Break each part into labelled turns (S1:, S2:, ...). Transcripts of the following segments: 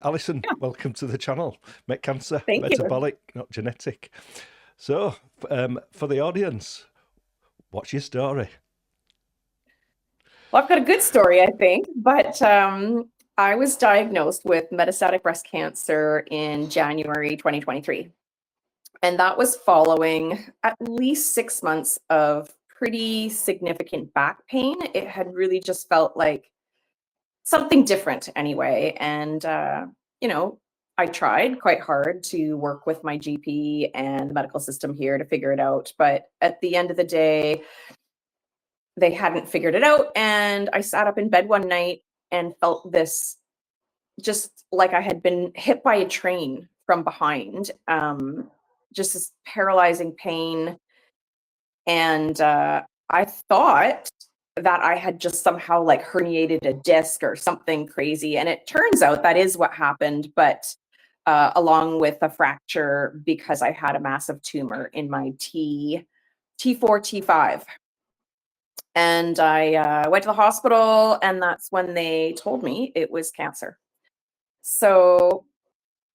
S1: Allison,
S2: Yeah,
S1: welcome to the channel. Make cancer,
S2: thank you.
S1: metabolic, not genetic. So, for the audience, what's your story?
S2: Well, I've got a good story, I think, but I was diagnosed with metastatic breast cancer in January 2023. And that was following at least 6 months of pretty significant back pain. It had really just felt like something different anyway. And, you know, I tried quite hard to work with my GP and the medical system here to figure it out. But at the end of the day, they hadn't figured it out. And I sat up in bed one night and felt this, just like I had been hit by a train from behind, just this paralyzing pain. And I thought that I had just somehow like herniated a disc or something crazy. And it turns out that is what happened, but along with a fracture because I had a massive tumor in my T4, T5. And I went to the hospital, and that's when they told me it was cancer. So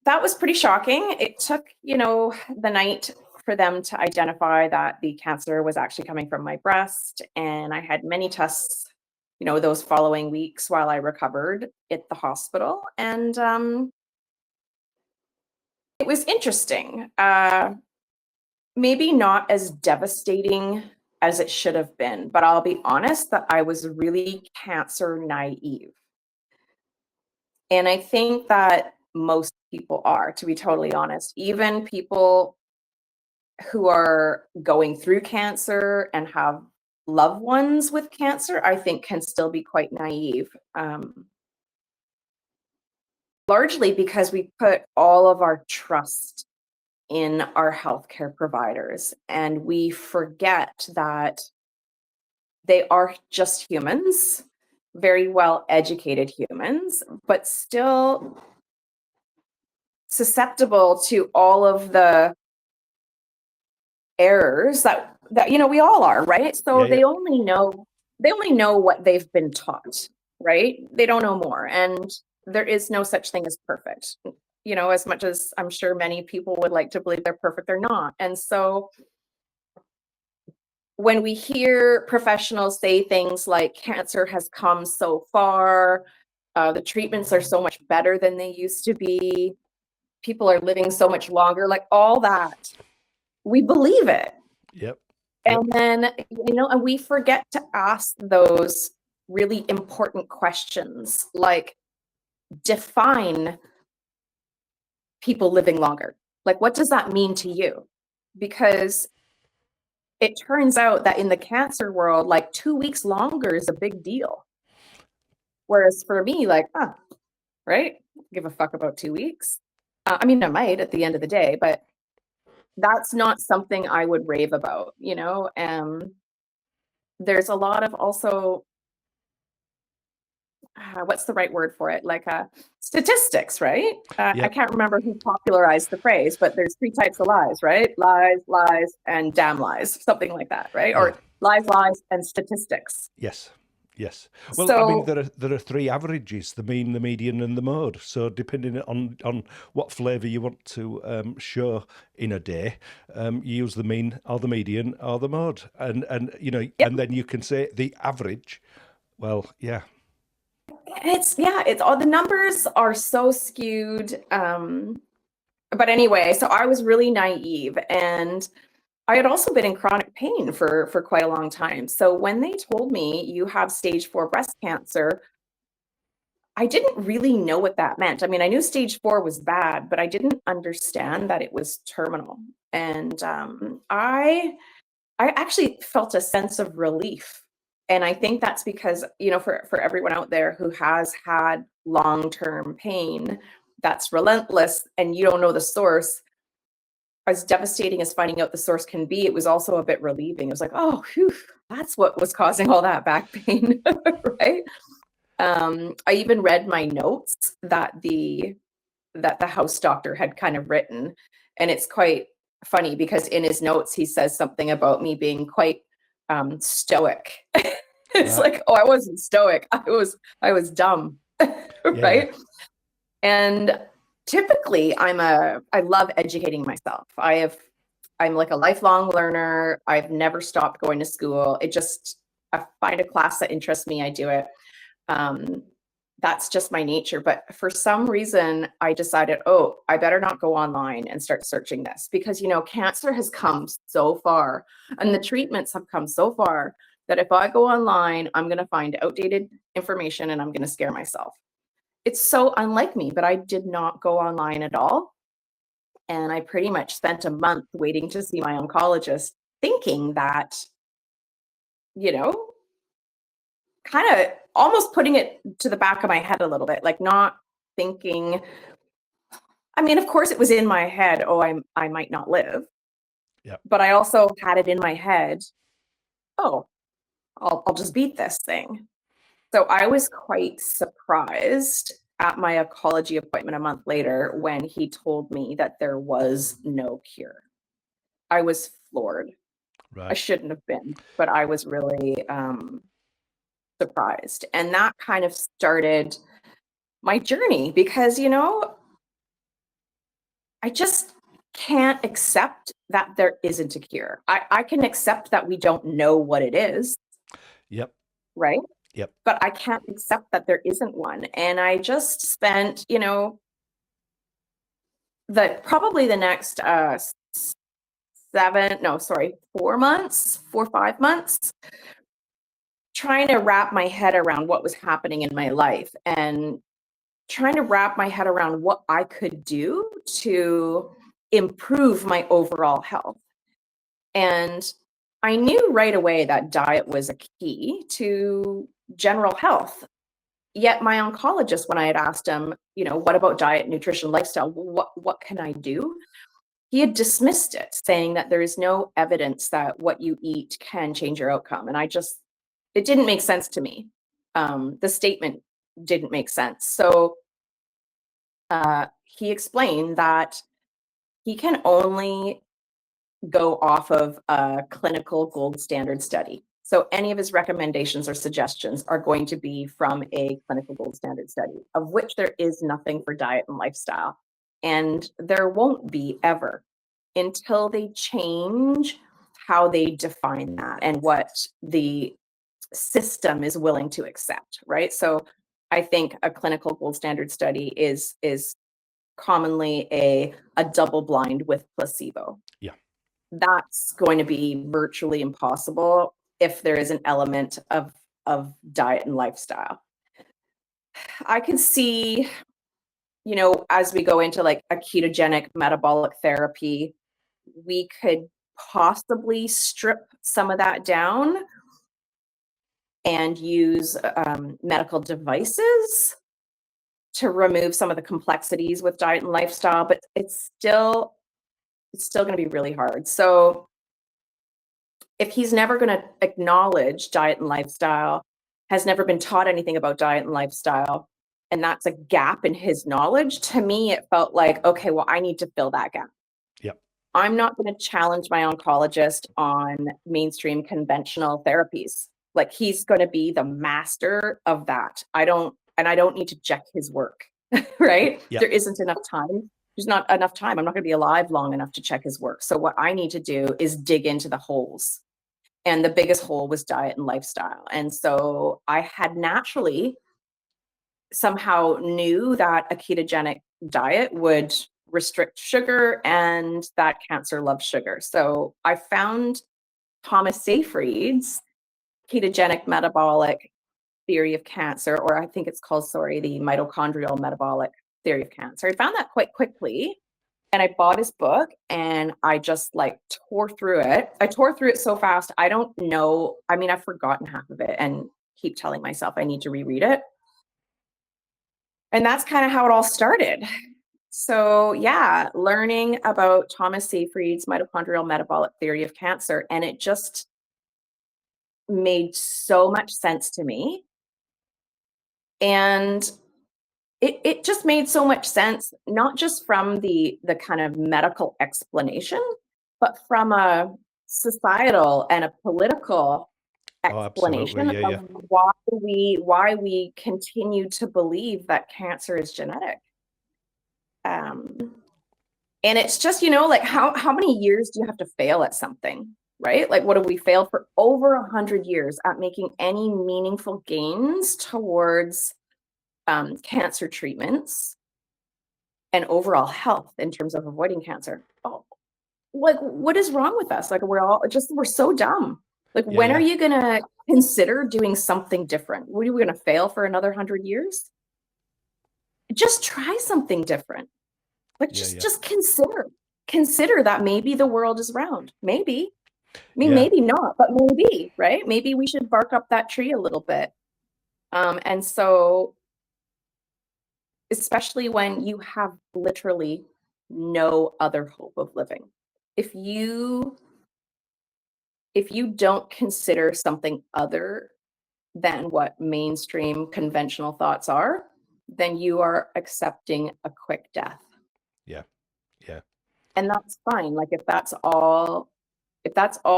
S2: that was pretty shocking. It took, the night for them to identify that the cancer was actually coming from my breast. And I had many tests, those following weeks while I recovered at the hospital. And it was interesting. Maybe not as devastating as it should have been, but I'll be honest that I was really cancer naive. And I think that most people are, to be totally honest, even people who are going through cancer and have loved ones with cancer, I think can still be quite naive. Largely because we put all of our trust in our healthcare providers, and we forget that they are just humans, very well educated humans, but still susceptible to all of the errors that we all are, right? So
S1: Yeah, yeah,
S2: they only know what they've been taught, right? They don't know more, and there is no such thing as perfect. As much as I'm sure many people would like to believe they're perfect, they're not. And so when we hear professionals say things like cancer has come so far, the treatments are so much better than they used to be, people are living so much longer, like all that, we believe it.
S1: yep, yep,
S2: And then, and we forget to ask those really important questions, like define people living longer. Like, what does that mean to you? Because it turns out that in the cancer world, like 2 weeks longer is a big deal. Whereas for me, like, right? Give a fuck about 2 weeks. I mean, I might at the end of the day, but that's not something I would rave about. There's a lot of also, what's the right word for it? Like statistics, right? I
S1: yep.
S2: can't remember who popularized the phrase, but there's three types of lies, right? Lies, lies, and damn lies, something like that, right?
S1: Yeah,
S2: Or lies, lies, and statistics.
S1: yes, yes. Well, I mean,
S2: So
S1: there are three averages: the mean, the median, and the mode. So, depending on what flavour you want to show in a day, you use the mean or the median or the mode, and
S2: yeah,
S1: and then you can say the average. Well, yeah,
S2: it's all the numbers are so skewed. But anyway, so I was really naive, and I had also been in chronic pain for quite a long time. So when they told me you have stage 4 breast cancer, I didn't really know what that meant. I mean, I knew stage 4 was bad, but I didn't understand that it was terminal. And I actually felt a sense of relief. And I think that's because, for everyone out there who has had long-term pain that's relentless and you don't know the source, as devastating as finding out the source can be, it was also a bit relieving. It was like, oh, whew, that's what was causing all that back pain, right? I even read my notes that the house doctor had kind of written, and it's quite funny because in his notes he says something about me being quite stoic. It's
S1: right,
S2: like, oh, I wasn't stoic. I was dumb,
S1: yeah, yeah,
S2: right? And typically I love educating myself. I'm like a lifelong learner. I've never stopped going to school. I find a class that interests me, I do it. Um, that's just my nature. But for some reason, I decided, oh, I better not go online and start searching this because, cancer has come so far and the treatments have come so far that if I go online, I'm going to find outdated information and I'm going to scare myself. It's so unlike me, but I did not go online at all. And I pretty much spent a month waiting to see my oncologist, thinking that, you know, kind of almost putting it to the back of my head a little bit, like not thinking. I mean, of course, it was in my head, oh, I might not live.
S1: Yeah.
S2: But I also had it in my head, oh, I'll just beat this thing. So I was quite surprised at my oncology appointment a month later when he told me that there was no cure. I was floored. I
S1: Right.
S2: shouldn't have been, but I was really surprised. And that kind of started my journey because, I just can't accept that there isn't a cure. I can accept that we don't know what it is,
S1: Yep.
S2: right?
S1: Yep.
S2: But I can't accept that there isn't one. And I just spent, probably the next 4 or 5 months, trying to wrap my head around what was happening in my life and trying to wrap my head around what I could do to improve my overall health. And I knew right away that diet was a key to general health. Yet my oncologist, when I had asked him, what about diet, nutrition, lifestyle? What can I do? He had dismissed it, saying that there is no evidence that what you eat can change your outcome. And it didn't make sense to me. The statement didn't make sense. So he explained that he can only go off of a clinical gold standard study. So any of his recommendations or suggestions are going to be from a clinical gold standard study, of which there is nothing for diet and lifestyle. And there won't be ever until they change how they define that and what the system is willing to accept, right? So I think a clinical gold standard study is commonly a double blind with placebo.
S1: Yeah.
S2: That's going to be virtually impossible if there is an element of diet and lifestyle. I can see, as we go into like a ketogenic metabolic therapy, we could possibly strip some of that down and use medical devices to remove some of the complexities with diet and lifestyle, but it's still going to be really hard. So if he's never going to acknowledge diet and lifestyle, has never been taught anything about diet and lifestyle, and that's a gap in his knowledge, to me, it felt like, okay, well, I need to fill that gap.
S1: Yep.
S2: I'm not going to challenge my oncologist on mainstream conventional therapies. Like he's going to be the master of that. I don't need to check his work, right?
S1: Yep.
S2: There isn't enough time. There's not enough time. I'm not going to be alive long enough to check his work. So what I need to do is dig into the holes. And the biggest hole was diet and lifestyle. And so I had naturally somehow knew that a ketogenic diet would restrict sugar and that cancer loves sugar. So I found Thomas Seyfried's ketogenic metabolic theory of cancer, or I think it's called, the mitochondrial metabolic theory of cancer. I found that quite quickly. And I bought his book and I just like tore through it. I tore through it so fast. I don't know. I mean, I've forgotten half of it and keep telling myself I need to reread it. And that's kind of how it all started. So yeah, learning about Thomas Seyfried's mitochondrial metabolic theory of cancer, and it just made so much sense to me. And it just made so much sense, not just from the kind of medical explanation, but from a societal and a political explanation
S1: absolutely. Yeah.
S2: of why we continue to believe that cancer is genetic. And it's just, you know, like how many years do you have to fail at something, right? Like, what have we failed for over 100 years at making any meaningful gains towards cancer treatments and overall health in terms of avoiding cancer? Oh, like, what is wrong with us? Like, we're so dumb. Like,
S1: Yeah,
S2: when are
S1: yeah,
S2: you gonna consider doing something different? What, are we gonna fail for another 100 years? Just try something different. Like,
S1: yeah, yeah,
S2: just consider that maybe the world is round. Maybe. I mean,
S1: yeah,
S2: maybe not, but maybe, right? Maybe we should bark up that tree a little bit. And so, especially when you have literally no other hope of living, if you don't consider something other than what mainstream conventional thoughts are, then you are accepting a quick death.
S1: yeah, yeah,
S2: And that's fine. Like, if that's all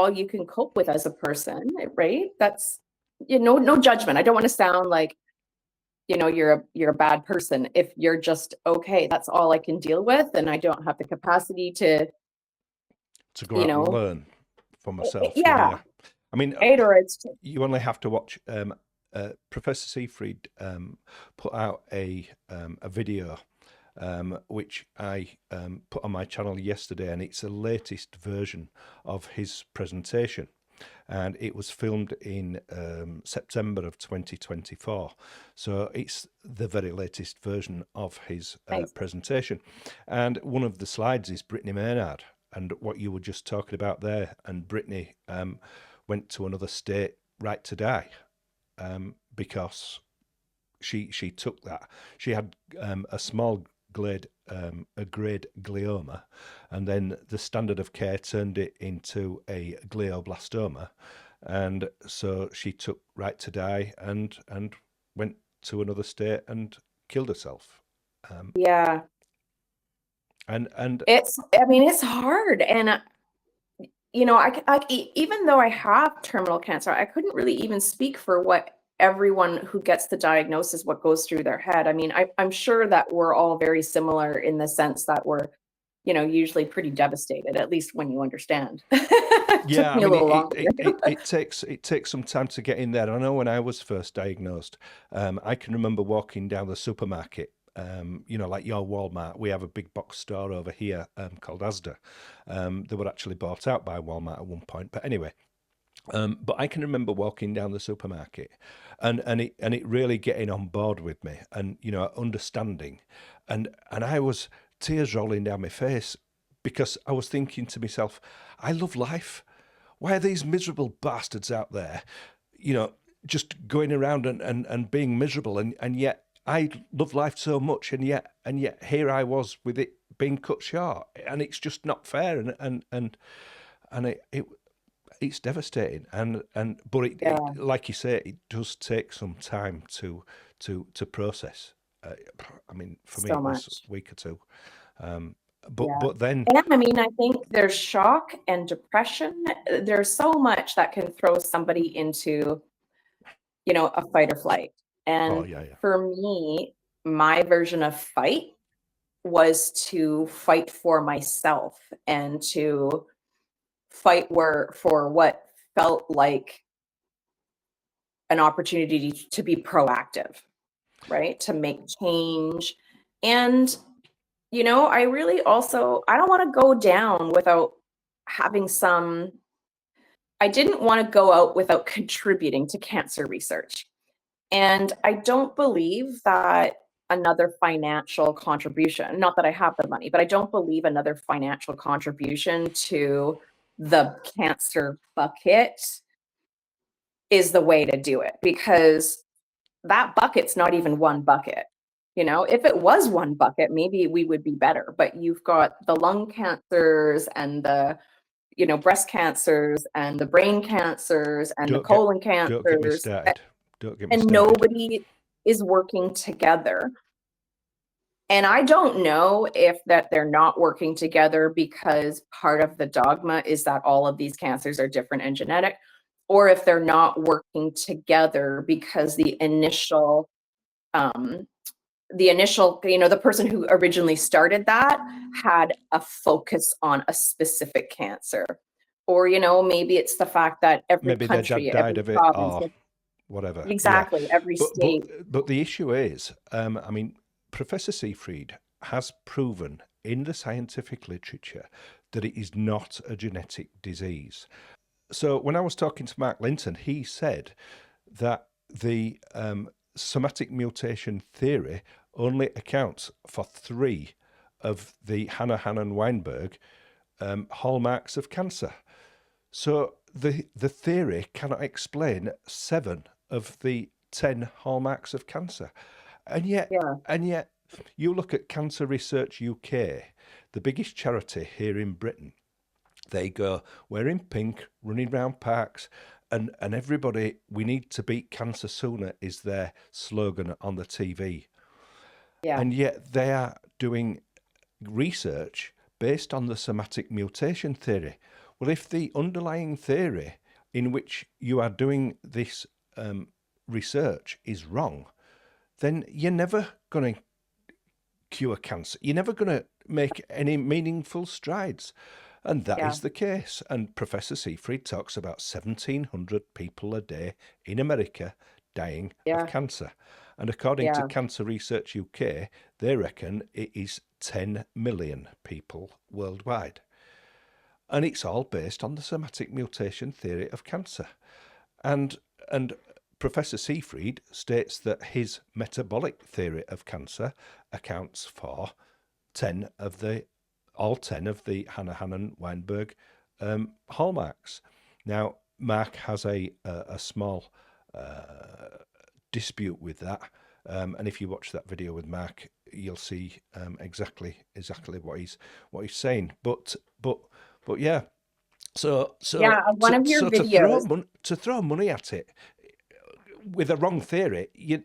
S2: you can cope with as a person, right? That's, you know, no judgment. I don't want to sound like, you know, you're a bad person. If you're just, okay, that's all I can deal with, and I don't have the capacity to,
S1: to go
S2: you
S1: out and
S2: know,
S1: learn for myself. Yeah,
S2: yeah,
S1: yeah. I mean,
S2: right? Or it's
S1: you only have to watch. Professor Seyfried put out a video which I put on my channel yesterday, and it's the latest version of his presentation. And it was filmed in September of 2024. So it's the very latest version of his
S2: nice.
S1: presentation. And one of the slides is Brittany Maynard, and what you were just talking about there. And Brittany went to another state right to die because she took that. She had a small grade glioma, and then the standard of care turned it into a glioblastoma, and so she took right to die and went to another state and killed herself.
S2: Yeah,
S1: And
S2: I mean, it's hard. And, you know, even though I have terminal cancer, I couldn't really even speak for what everyone who gets the diagnosis, what goes through their head. I mean, I'm sure that we're all very similar in the sense that we're, you know, usually pretty devastated, at least when you understand. Took
S1: yeah, I
S2: me a
S1: mean,
S2: little longer.
S1: it takes some time to get in there. I know when I was first diagnosed, I can remember walking down the supermarket. You know, like your Walmart, we have a big box store over here called Asda. They were actually bought out by Walmart at one point, but anyway. But I can remember walking down the supermarket, and it really getting on board with me, and you know, understanding, and I was tears rolling down my face because I was thinking to myself, I love life. Why are these miserable bastards out there, you know, just going around and being miserable, and yet I love life so much, and yet here I was with it being cut short, and it's just not fair, and it's devastating, and but
S2: Yeah,
S1: like you say, it does take some time to process. I mean, for me,
S2: so
S1: it was
S2: much.
S1: a week or two.
S2: Yeah.
S1: But then,
S2: And I mean, I think there's shock and depression. There's so much that can throw somebody into, you know, a fight or flight.
S1: oh
S2: And
S1: yeah, yeah,
S2: for me, my version of fight was to fight for myself and to fight for what felt like an opportunity to be proactive, right? To make change. And, you know, I really also, I don't want to go down without having some, I didn't want to go out without contributing to cancer research. And I don't believe that another financial contribution, not that I have the money, but I don't believe another financial contribution to the cancer bucket is the way to do it, because that bucket's not even one bucket. You know, if it was one bucket, maybe we would be better. But you've got the lung cancers and the, you know, breast cancers and the brain cancers and the
S1: don't get
S2: colon
S1: don't get me
S2: cancers,
S1: started. Don't get me
S2: and
S1: started.
S2: nobody is working together. And I don't know if that they're not working together because part of the dogma is that all of these cancers are different and genetic, or if they're not working together because the initial um, the initial, the person who originally started that had a focus on a specific cancer. Or, maybe it's the fact that every
S1: Maybe their
S2: country,
S1: dad died
S2: every
S1: of it
S2: province,
S1: or whatever. Yeah.
S2: exactly, every
S1: But
S2: state.
S1: but the issue is, I mean, Professor Seyfried has proven in the scientific literature that it is not a genetic disease. So when I was talking to Mark Linton, he said that the somatic mutation theory only accounts for 3 of the Hanahan and Weinberg hallmarks of cancer. So the theory cannot explain 7 of the 10 hallmarks of cancer. And yet,
S2: Yeah.
S1: and yet, you look at Cancer Research UK, the biggest charity here in Britain. They go, we're in pink, running round parks, and everybody, we need to beat cancer sooner is their slogan on the TV.
S2: Yeah.
S1: And yet they are doing research based on the somatic mutation theory. Well, if the underlying theory in which you are doing this research is wrong, then you're never going to cure cancer. You're never going to make any meaningful strides. And that
S2: Yeah.
S1: is the case. And Professor Seyfried talks about 1,700 people a day in America dying
S2: Yeah.
S1: of cancer. And according to
S2: Yeah.
S1: Cancer Research UK, they reckon it is 10 million people worldwide. And it's all based on the somatic mutation theory of cancer. And Professor Seyfried states that his metabolic theory of cancer accounts for all 10 of the Hanahan and Weinberg hallmarks. Now, Mark has a small dispute with that. And if you watch that video with Mark, you'll see exactly what he's saying. But yeah. So
S2: Yeah, one of your videos.
S1: to throw money at it with a wrong theory, you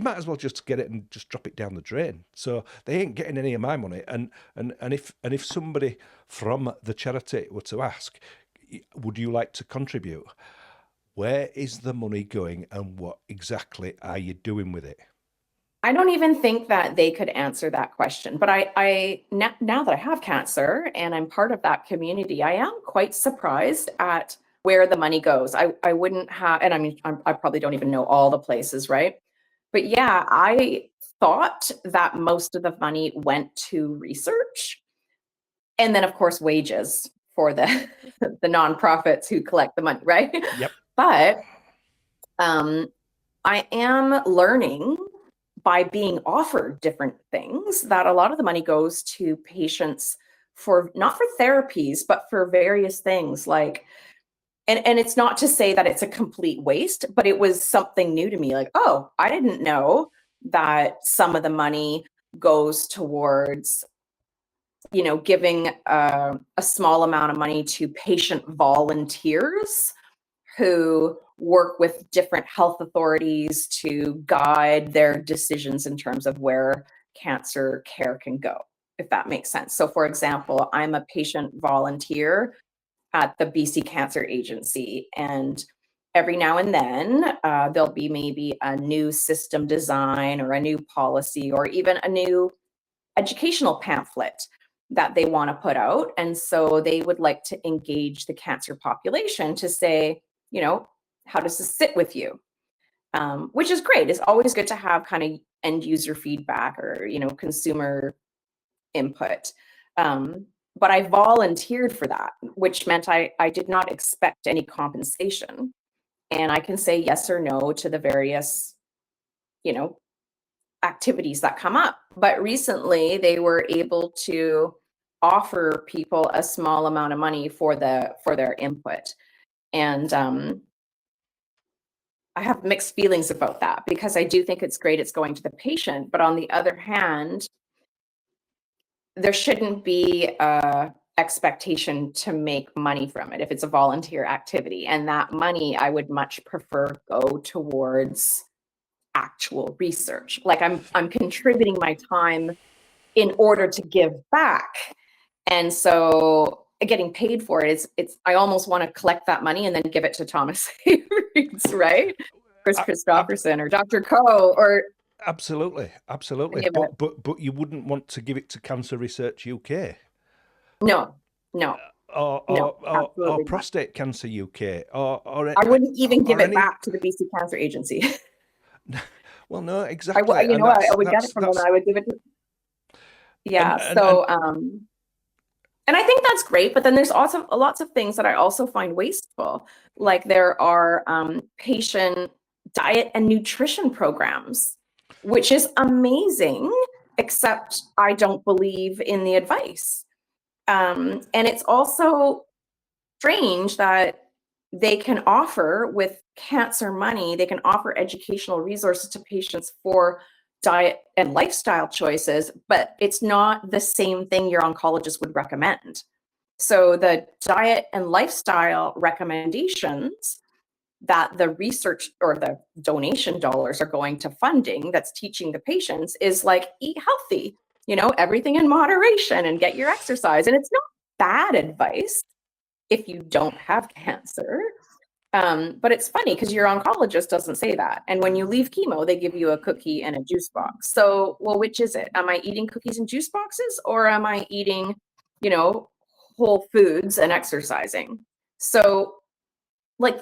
S1: might as well just get it and just drop it down the drain. So they ain't getting any of my money. And if somebody from the charity were to ask, would you like to contribute? Where is the money going, and what exactly are you doing with it?
S2: I don't even think that they could answer that question. But I now that I have cancer and I'm part of that community, I am quite surprised at where the money goes. I wouldn't have, and I mean, I probably don't even know all the places, right? But yeah, I thought that most of the money went to research, and then of course wages for the the nonprofits who collect the money, right?
S1: Yep.
S2: But I am learning by being offered different things that a lot of the money goes to patients for not for therapies, but for various things like, and it's not to say that it's a complete waste, but it was something new to me. Like, oh, I didn't know that some of the money goes towards, giving a small amount of money to patient volunteers who work with different health authorities to guide their decisions in terms of where cancer care can go, if that makes sense. So, for example, I'm a patient volunteer at the BC Cancer Agency, and every now and then there'll be maybe a new system design or a new policy or even a new educational pamphlet that they want to put out. And so they would like to engage the cancer population to say, how does this sit with you? Which is great. It's always good to have kind of end user feedback or, consumer input. But I volunteered for that, which meant I did not expect any compensation. And I can say yes or no to the various, activities that come up. But recently they were able to offer people a small amount of money for their input. And I have mixed feelings about that because I do think it's great it's going to the patient, but on the other hand, there shouldn't be a expectation to make money from it if it's a volunteer activity. And that money I would much prefer go towards actual research. Like I'm contributing my time in order to give back. And so getting paid for it is I almost want to collect that money and then give it to Thomas Hayes, right? Chris Christopherson or Dr. Coe or
S1: Absolutely,
S2: and
S1: absolutely.
S2: give it.
S1: But you wouldn't want to give it to Cancer Research UK
S2: No, no, no,
S1: or
S2: absolutely not.
S1: Prostate Cancer UK
S2: I wouldn't even give
S1: or
S2: it
S1: any.
S2: back to the BC Cancer Agency.
S1: Well, no, exactly,
S2: You
S1: and
S2: know, I would get it from them. I would give it to,
S1: and
S2: yeah.
S1: and and
S2: So, and I think that's great, but then there's also lots of things that I also find wasteful. Like there are patient diet and nutrition programs, which is amazing, except I don't believe in the advice. And it's also strange that they can offer with cancer money, they can offer educational resources to patients for diet and lifestyle choices, but it's not the same thing your oncologist would recommend. So the diet and lifestyle recommendations that the research or the donation dollars are going to funding that's teaching the patients is like eat healthy, everything in moderation and get your exercise. And it's not bad advice if you don't have cancer. But it's funny because your oncologist doesn't say that. And when you leave chemo, they give you a cookie and a juice box. So, well, which is it? Am I eating cookies and juice boxes or am I eating, you know, whole foods and exercising? So, like,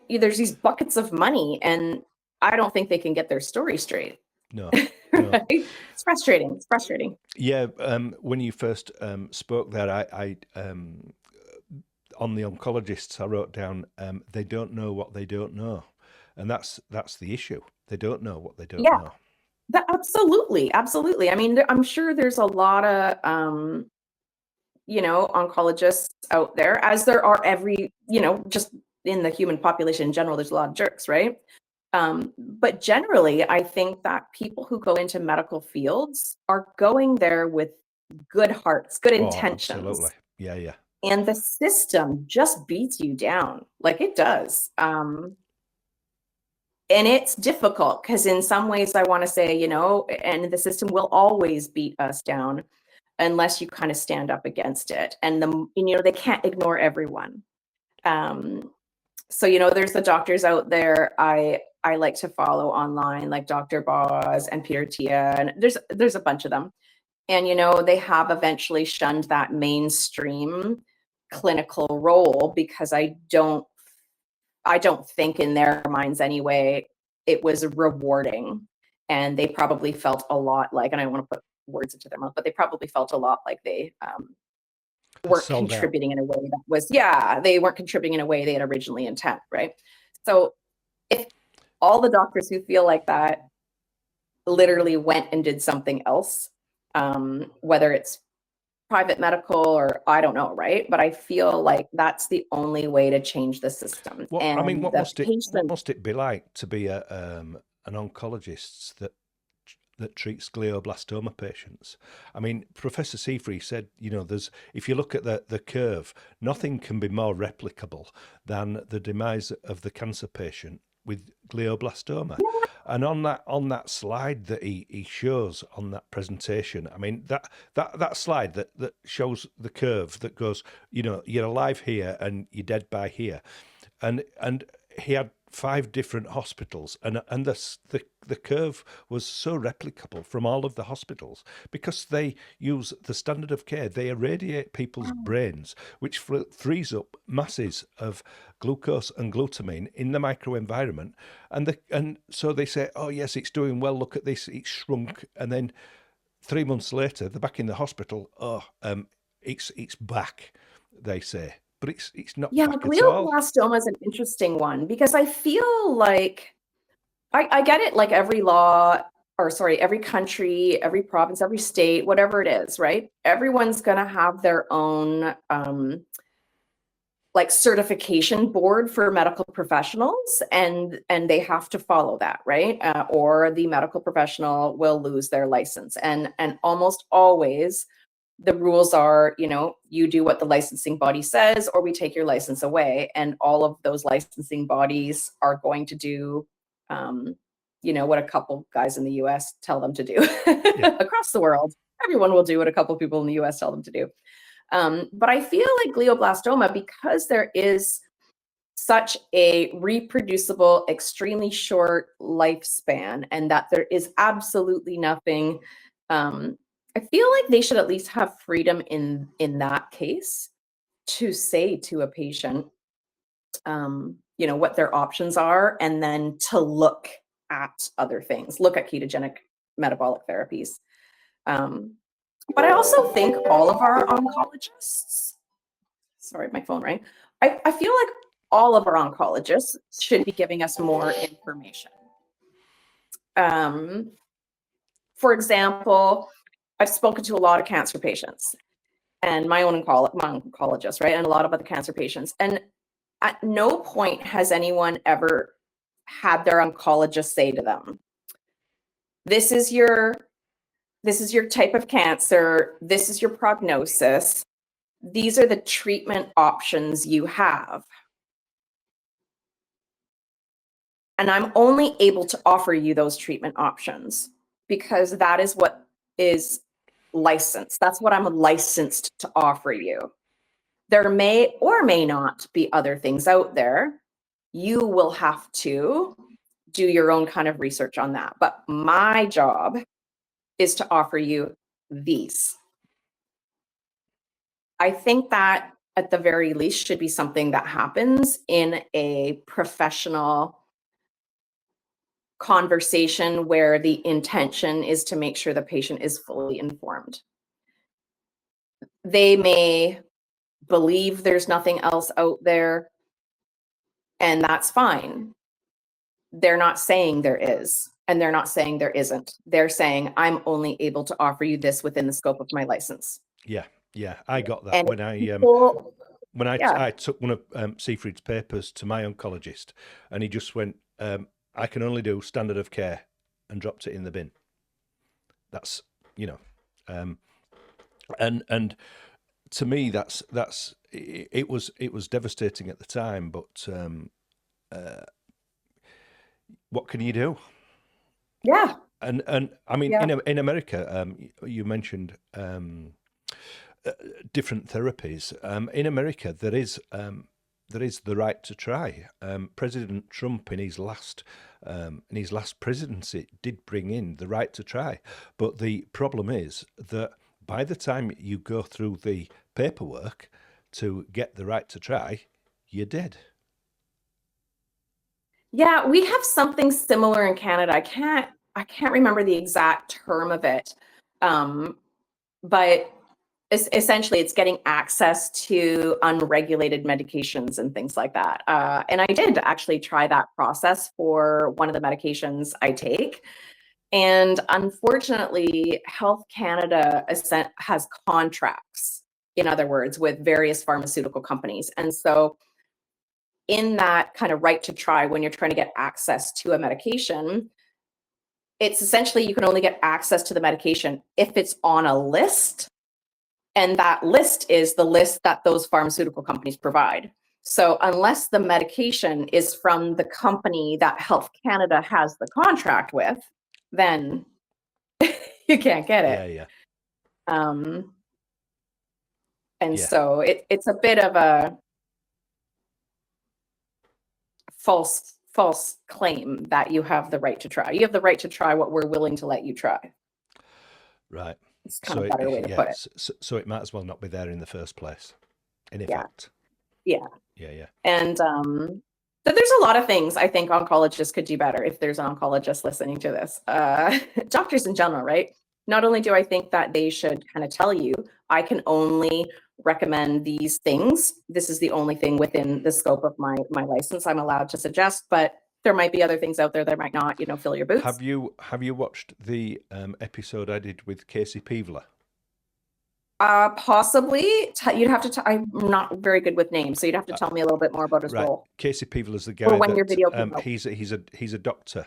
S2: there's these buckets of money, and I don't think they can get their story straight.
S1: no, no.
S2: Right? It's frustrating. It's frustrating.
S1: Yeah, when you first spoke there, on the oncologists, I wrote down they don't know what they don't know, and that's the issue. They don't know what they don't
S2: Yeah,
S1: know.
S2: absolutely, absolutely. I mean, I'm sure there's a lot of oncologists out there, as there are just in the human population in general, there's a lot of jerks, right? But generally, I think that people who go into medical fields are going there with good hearts, good
S1: Oh, absolutely.
S2: intentions,
S1: Yeah, yeah.
S2: and the system just beats you down like it does. And it's difficult because in some ways I want to say, and the system will always beat us down unless you kind of stand up against it. And they can't ignore everyone. So there's the doctors out there I like to follow online, like Dr. Boz and Peter Tia, and there's a bunch of them. And they have eventually shunned that mainstream clinical role because I don't think in their minds anyway it was rewarding, and they probably felt a lot like, and I don't want to put words into their mouth, but they probably felt a lot like they weren't
S1: Sold out.
S2: contributing in a way that was, yeah, they weren't contributing in a way they had originally intent, right? So if all the doctors who feel like that literally went and did something else, whether it's private medical or I don't know, right? But I feel like that's the only way to change the system.
S1: What I mean,
S2: And the
S1: what
S2: patient,
S1: must it be like to be an oncologist that treats glioblastoma patients? I mean, Professor Seafree said, there's if you look at the curve, nothing can be more replicable than the demise of the cancer patient with glioblastoma. And on that slide that he shows on that presentation, I mean that slide that shows the curve that goes, you're alive here and you're dead by here, and he had 5 different hospitals, and the curve was so replicable from all of the hospitals because they use the standard of care. They irradiate people's brains, which frees up masses of glucose and glutamine in the microenvironment, and so they say, oh yes, it's doing well. Look at this, it's shrunk, and then 3 months later, they're back in the hospital. Oh, it's back, they say, but it's not
S2: yeah,
S1: back at all.
S2: glioblastoma is an interesting one because I feel like I get it, like every law, or sorry, every country, every province, every state, whatever it is, right? Everyone's going to have their own like certification board for medical professionals, and they have to follow that, right? Or the medical professional will lose their license. And almost always the rules are, you do what the licensing body says, or we take your license away. And all of those licensing bodies are going to do, what a couple guys in the US tell them to do.
S1: Yeah.
S2: Across the world, everyone will do what a couple people in the US tell them to do. But I feel like glioblastoma, because there is such a reproducible, extremely short lifespan, and that there is absolutely nothing. I feel like they should at least have freedom in that case to say to a patient, what their options are, and then to look at other things, look at ketogenic metabolic therapies. But I also think all of our oncologists, sorry, my phone rang. I feel like all of our oncologists should be giving us more information. For example, I've spoken to a lot of cancer patients and my own oncologist, right? And a lot of other cancer patients. And at no point has anyone ever had their oncologist say to them, this is your type of cancer, this is your prognosis, these are the treatment options you have. And I'm only able to offer you those treatment options because that is what is licensed. That's what I'm licensed to offer you. There may or may not be other things out there. You will have to do your own kind of research on that. But my job is to offer you these. I think that at the very least should be something that happens in a professional conversation where the intention is to make sure the patient is fully informed. They may believe there's nothing else out there, and that's fine. They're not saying there is, and they're not saying there isn't. They're saying, I'm only able to offer you this within the scope of my license.
S1: Yeah, I got that
S2: And
S1: when I
S2: yeah.
S1: I took one of Siegfried's papers to my oncologist, and he just went, I can only do standard of care, and dropped it in the bin. That's and to me it was devastating at the time, but what can you do?
S2: Yeah.
S1: And I mean,
S2: Yeah.
S1: in America, you mentioned different therapies. In America, there is the right to try. President Trump, in his last presidency, did bring in the right to try. But the problem is that by the time you go through the paperwork to get the right to try, you're dead.
S2: Yeah, we have something similar in Canada. I can't remember the exact term of it. But essentially it's getting access to unregulated medications and things like that. And I did actually try that process for one of the medications I take. And unfortunately, Health Canada has contracts, in other words, with various pharmaceutical companies. And so in that kind of right to try, when you're trying to get access to a medication, it's essentially you can only get access to the medication if it's on a list. And that list is the list that those pharmaceutical companies provide. So unless the medication is from the company that Health Canada has the contract with, then you can't get it.
S1: Yeah.
S2: And
S1: Yeah.
S2: so it's a bit of a false claim that you have the right to try. You have the right to try what we're willing to let you try.
S1: Right.
S2: It's kind of a better way to put it.
S1: So it might as well not be there in the first place, in effect.
S2: Yeah.
S1: Yeah.
S2: And but there's a lot of things I think oncologists could do better if there's an oncologist listening to this. Doctors in general, right? Not only do I think that they should kind of tell you, I can only recommend these things. This is the only thing within the scope of my license I'm allowed to suggest, but there might be other things out there that might not, fill your boots.
S1: Have you watched the episode I did with Casey Peevler?
S2: Possibly. You'd have to. I'm not very good with names, so you'd have to tell me a little bit more about his role.
S1: Casey Peevler is the guy
S2: or when your video came out.
S1: he's a doctor.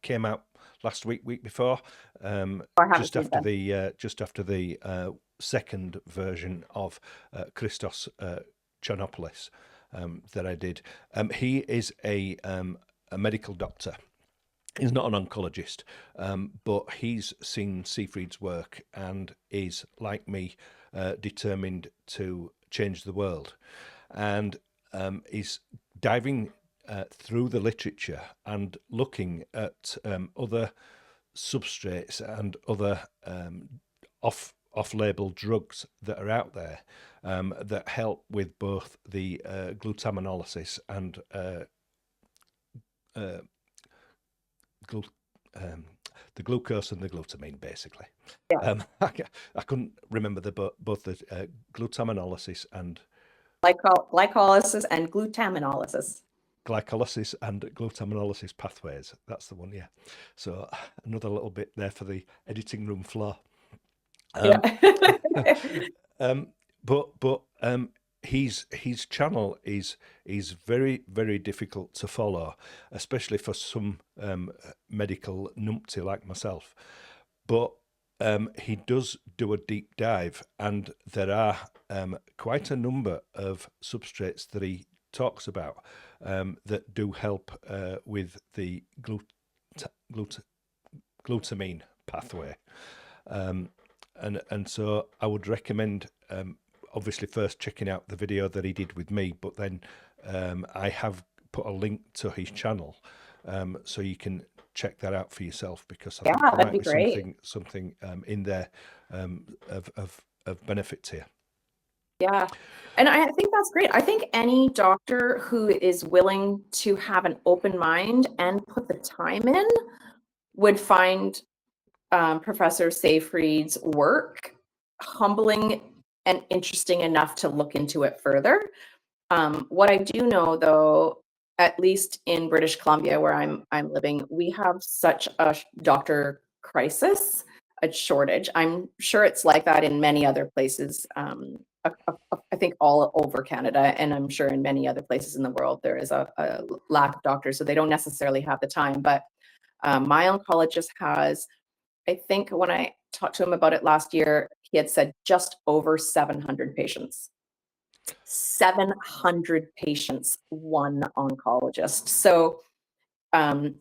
S1: Came out last week before, just after the second version of Christos Chernopoulos that I did. He is a medical doctor. He's not an oncologist, but he's seen Siegfried's work and is, like me, determined to change the world. And is diving through the literature and looking at other substrates and other off-label drugs that are out there that help with both the glutaminolysis and the glucose and the glutamine, basically.
S2: Yeah.
S1: I couldn't remember both the glutaminolysis and
S2: Glycolysis and glutaminolysis.
S1: glycolysis and glutaminolysis pathways. That's the one, yeah. So another little bit there for the editing room floor. But his channel is very, very difficult to follow, especially for some medical numpty like myself. But he does do a deep dive, and there are quite a number of substrates that he talks about that do help with the glutamine pathway. And so I would recommend obviously first checking out the video that he did with me, but then I have put a link to his channel so you can check that out for yourself, because I think there might be something in there of benefit to you.
S2: Yeah. And I think that's great. I think any doctor who is willing to have an open mind and put the time in would find Professor Seyfried's work humbling and interesting enough to look into it further. What I do know, though, at least in British Columbia, where I'm living, we have such a doctor crisis, a shortage. I'm sure it's like that in many other places. I think all over Canada, and I'm sure in many other places in the world, there is a lack of doctors, so they don't necessarily have the time. But my oncologist has, I think when I talked to him about it last year, he had said just over 700 patients. 700 patients, one oncologist. So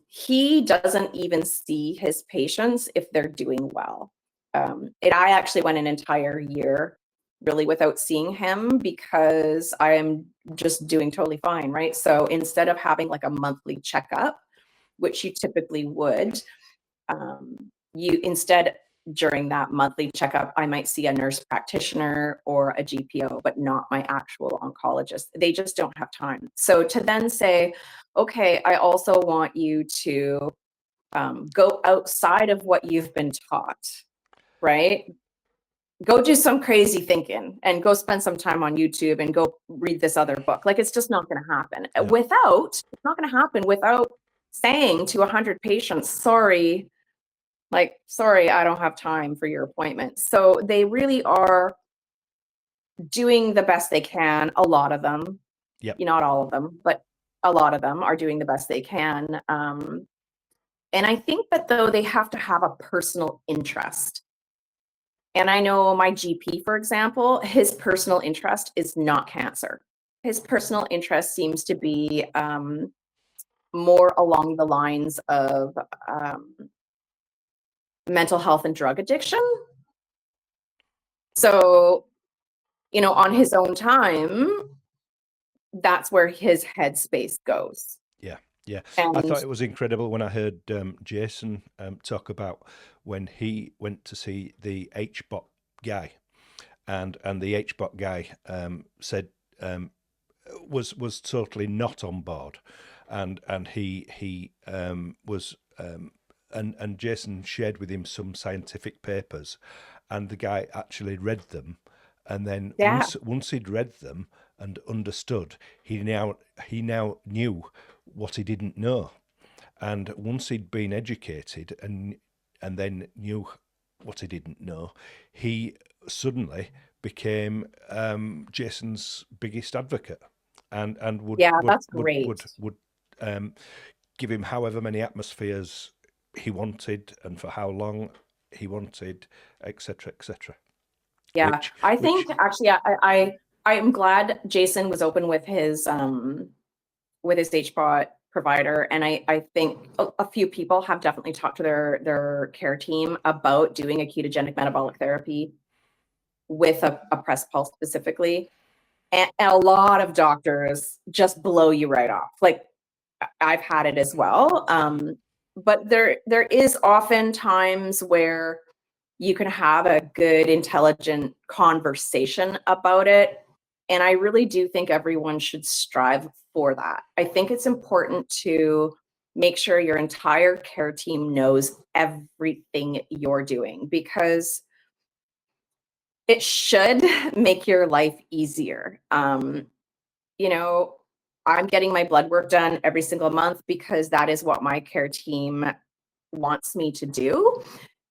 S2: he doesn't even see his patients if they're doing well. I actually went an entire year really without seeing him because I am just doing totally fine, right? So instead of having like a monthly checkup, which you typically would, you instead during that monthly checkup, I might see a nurse practitioner or a GPO, but not my actual oncologist. They just don't have time. So to then say, okay, I also want you to go outside of what you've been taught, right? Go do some crazy thinking and go spend some time on YouTube and go read this other book. Like, it's just not going to happen. Yeah. It's not going to happen without saying to 100 patients, sorry, I don't have time for your appointment. So they really are doing the best they can. A lot of them, not all of them, but a lot of them are doing the best they can. And I think that though they have to have a personal interest. And I know my GP, for example, his personal interest is not cancer. His personal interest seems to be more along the lines of mental health and drug addiction. So, on his own time, that's where his headspace goes.
S1: Yeah. And I thought it was incredible when I heard Jason talk about when he went to see the HBOT guy, and the HBOT guy said was totally not on board, and he was and Jason shared with him some scientific papers, and the guy actually read them, and then once he'd read them and understood, he now knew what he didn't know, and once he'd been educated and then knew what he didn't know, he suddenly became Jason's biggest advocate, and would give him however many atmospheres he wanted and for how long he wanted, etc., etc.
S2: Yeah, I think actually I am glad Jason was open with his HBOT provider, and I think a few people have definitely talked to their care team about doing a ketogenic metabolic therapy with a press pulse specifically. And a lot of doctors just blow you right off. Like, I've had it as well. But there is often times where you can have a good, intelligent conversation about it. And I really do think everyone should strive for that. I think it's important to make sure your entire care team knows everything you're doing, because it should make your life easier. You know, I'm getting my blood work done every single month because that is what my care team wants me to do.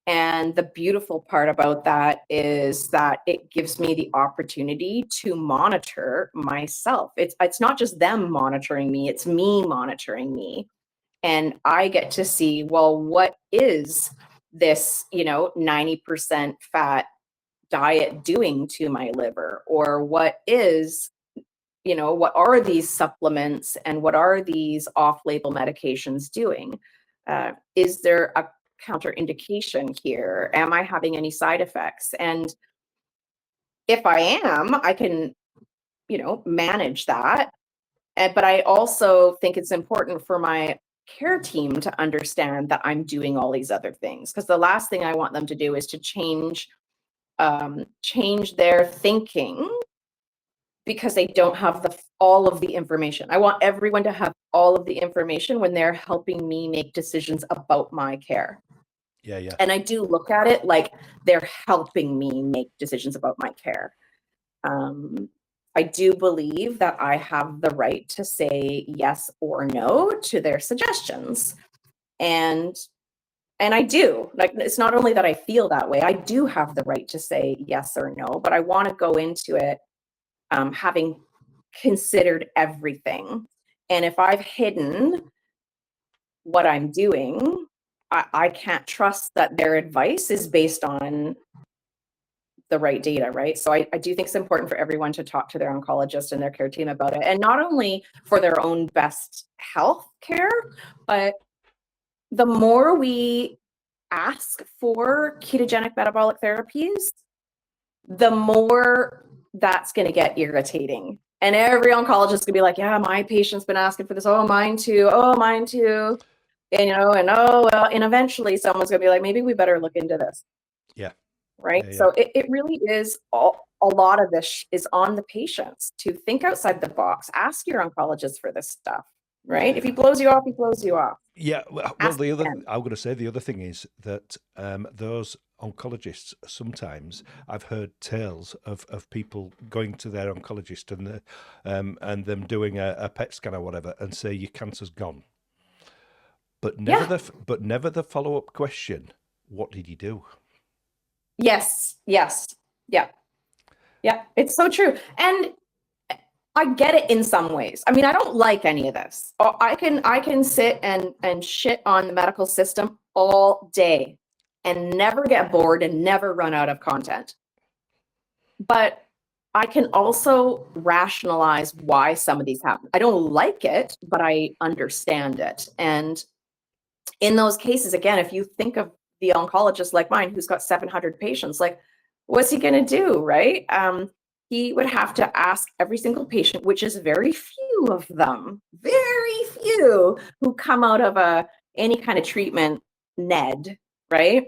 S2: And the beautiful part about that is that it gives me the opportunity to monitor myself. It's not just them monitoring me, it's me monitoring me. And I get to see, well, what is this, 90% fat diet doing to my liver? Or what are these supplements and what are these off-label medications doing? Is there a counterindication here? Am I having any side effects? And if I am, I can, manage that. But I also think it's important for my care team to understand that I'm doing all these other things, because the last thing I want them to do is to change their thinking because they don't have all of the information. I want everyone to have all of the information when they're helping me make decisions about my care.
S1: Yeah, yeah.
S2: And I do look at it like they're helping me make decisions about my care. I do believe that I have the right to say yes or no to their suggestions. And I do. Like, it's not only that I feel that way, I do have the right to say yes or no, but I want to go into it having considered everything. And if I've hidden what I'm doing, I can't trust that their advice is based on the right data, right? So I do think it's important for everyone to talk to their oncologist and their care team about it. And not only for their own best health care, but the more we ask for ketogenic metabolic therapies, the more that's going to get irritating. And every oncologist is going to be like, yeah, my patient's been asking for this. Oh, mine too. Oh, mine too. And, oh, well, and eventually someone's going to be like, maybe we better look into this.
S1: Yeah.
S2: Right.
S1: Yeah, yeah.
S2: So it really is a lot of this is on the patients to think outside the box. Ask your oncologist for this stuff. Right. If he blows you off, he blows you off.
S1: Yeah, well,
S2: Ask
S1: the other
S2: again.
S1: I'm going to say the other thing is that those oncologists sometimes I've heard tales of people going to their oncologist and them doing a PET scan or whatever and say your cancer's gone, but never
S2: Yeah.
S1: never the follow up question: what did you do?
S2: Yes. Yes. Yeah. Yeah. It's so true. And I get it in some ways. I mean, I don't like any of this. I can sit and shit on the medical system all day and never get bored and never run out of content. But I can also rationalize why some of these happen. I don't like it, but I understand it. And in those cases, again, if you think of the oncologist like mine who's got 700 patients, like, what's he going to do, right? He would have to ask every single patient, which is very few of them, very few who come out of any kind of treatment ned, right?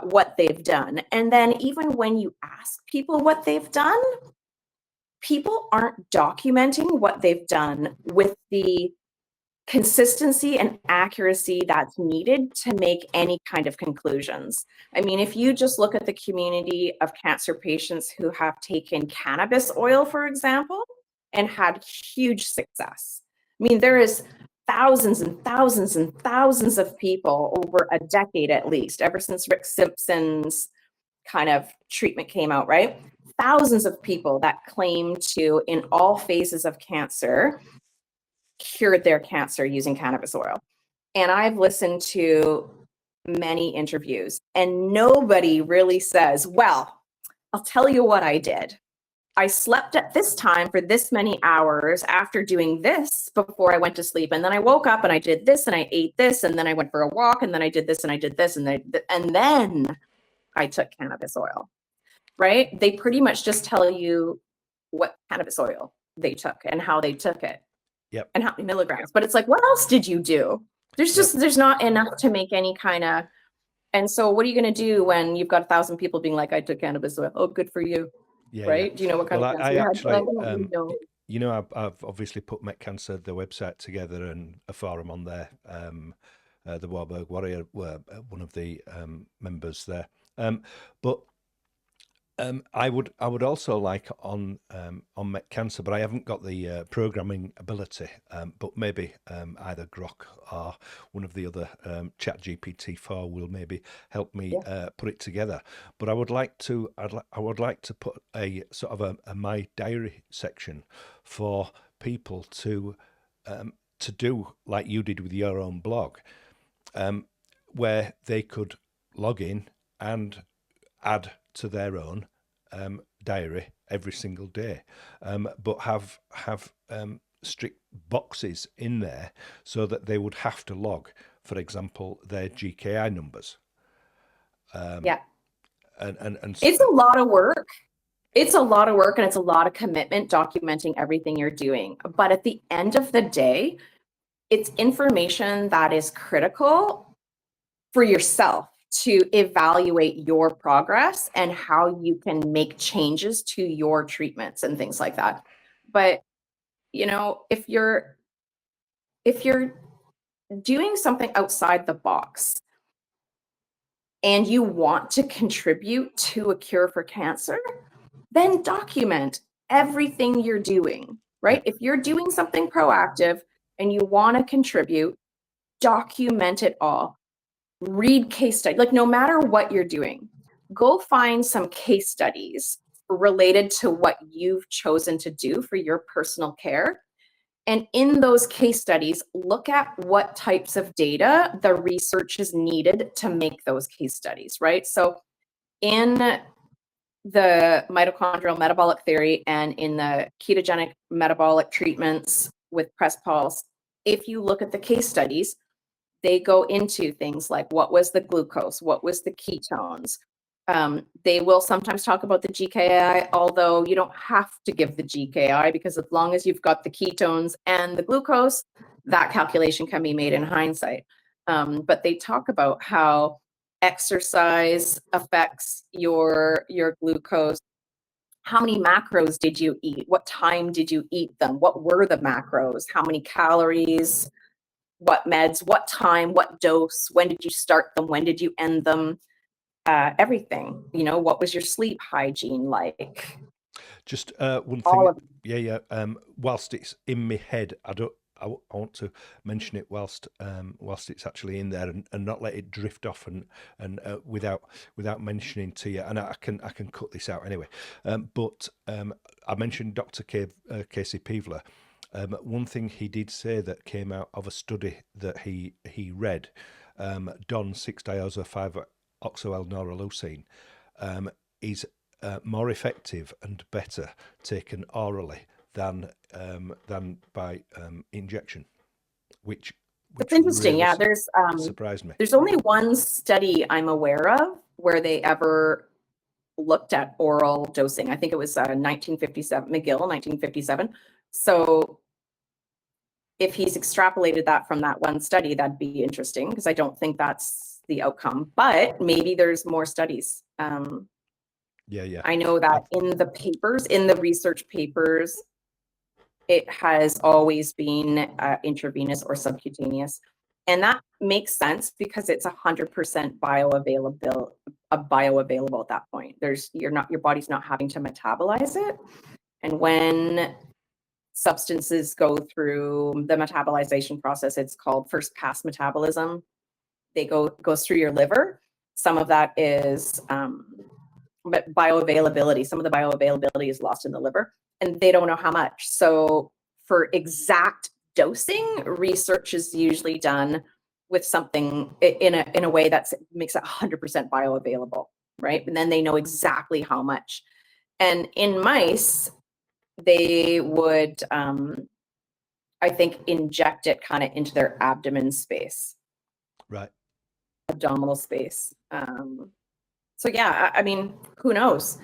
S2: What they've done. And then even when you ask people what they've done, people aren't documenting what they've done with the consistency and accuracy that's needed to make any kind of conclusions. I mean, if you just look at the community of cancer patients who have taken cannabis oil, for example, and had huge success. I mean, there is thousands and thousands and thousands of people over a decade at least, ever since Rick Simpson's kind of treatment came out, right? Thousands of people that claim to, in all phases of cancer, cured their cancer using cannabis oil. And I've listened to many interviews, and nobody really says, well, I'll tell you what I did. I slept at this time for this many hours after doing this before I went to sleep. And then I woke up and I did this and I ate this. And then I went for a walk and then I did this and I did this. And then I took cannabis oil, right? They pretty much just tell you what cannabis oil they took and how they took it.
S1: Yep.
S2: And how many milligrams. But it's like, what else did you do? There's not enough to make any kind of. And so what are you going to do when you've got 1,000 people being like, I took cannabis oil? Oh, good for you.
S1: Yeah,
S2: Right?
S1: yeah.
S2: Do you know what kind
S1: Well,
S2: of cancer
S1: I
S2: you had?
S1: actually,
S2: I don't really know.
S1: you know, I've obviously put Met Cancer, the website together, and a forum on there. The Warburg Warrior were one of the members there. But I would also like on Met Cancer, but I haven't got the programming ability. But maybe either Grok or one of the other Chat GPT-4 will maybe help me put it together. But I would like to I would like to put a sort of a my diary section for people to do like you did with your own blog, where they could log in and add to their own diary every single day, but have strict boxes in there so that they would have to log, for example, their GKI numbers.
S2: Yeah.
S1: And
S2: It's a lot of work. It's a lot of work and it's a lot of commitment documenting everything you're doing. But at the end of the day, it's information that is critical for yourself to evaluate your progress and how you can make changes to your treatments and things like that. But you know, if you're doing something outside the box and you want to contribute to a cure for cancer, then document everything you're doing, right? If you're doing something proactive and you want to contribute, document it all. Read case studies, like no matter what you're doing, go find some case studies related to what you've chosen to do for your personal care. And in those case studies, look at what types of data the research is needed to make those case studies, right? So in the mitochondrial metabolic theory and in the ketogenic metabolic treatments with Press Pulse, if you look at the case studies, they go into things like what was the glucose, what was the ketones. They will sometimes talk about the GKI, although you don't have to give the GKI because as long as you've got the ketones and the glucose, that calculation can be made in hindsight. But they talk about how exercise affects your glucose. How many macros did you eat? What time did you eat them? What were the macros? How many calories? What meds, what time, what dose, when did you start them, when did you end them, everything. You know, what was your sleep hygiene like?
S1: just one
S2: All
S1: thing,
S2: of
S1: whilst it's in my head, I want to mention it whilst it's actually in there, and not let it drift off and without mentioning to you. And I can cut this out anyway. But I mentioned Dr. Casey Peevler. One thing he did say that came out of a study that he read, Don 6-diazo-5-oxoL-noreleucine, is more effective and better taken orally than by injection, which
S2: it's interesting.
S1: really
S2: Yeah, there's
S1: surprised me.
S2: there's only one study I'm aware of where they ever looked at oral dosing. I think it was 1957, McGill, 1957. So if he's extrapolated that from that one study, that'd be interesting because I don't think that's the outcome, but maybe there's more studies.
S1: Yeah.
S2: I know that in the papers, in the research papers, it has always been intravenous or subcutaneous. And that makes sense because it's 100% bioavailable at that point. Your body's not having to metabolize it. And when substances go through the metabolization process, it's called first pass metabolism. They goes through your liver. Some of that is but bioavailability, some of the bioavailability is lost in the liver and they don't know how much. So for exact dosing, research is usually done with something in a way that makes it 100% bioavailable, right? And then they know exactly how much. And in mice, they would, I think, inject it kind of into their abdomen space.
S1: Right.
S2: Abdominal space. So yeah, I mean, who knows?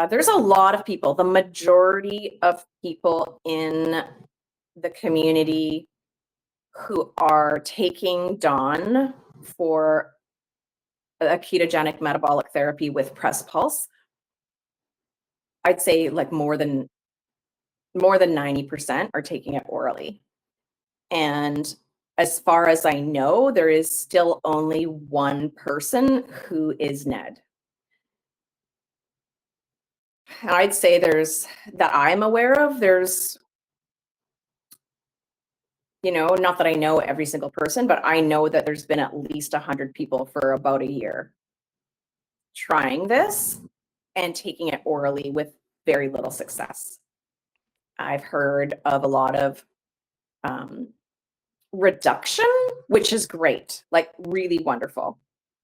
S2: There's a lot of people. The majority of people in the community who are taking Dawn for a ketogenic metabolic therapy with press pulse, I'd say like more than 90% are taking it orally. And as far as I know, there is still only one person who is Ned. And I'd say that I'm aware of, there's, not that I know every single person, but I know that there's been at least 100 people for about a year trying this and taking it orally with very little success. I've heard of a lot of reduction, which is great, like really wonderful,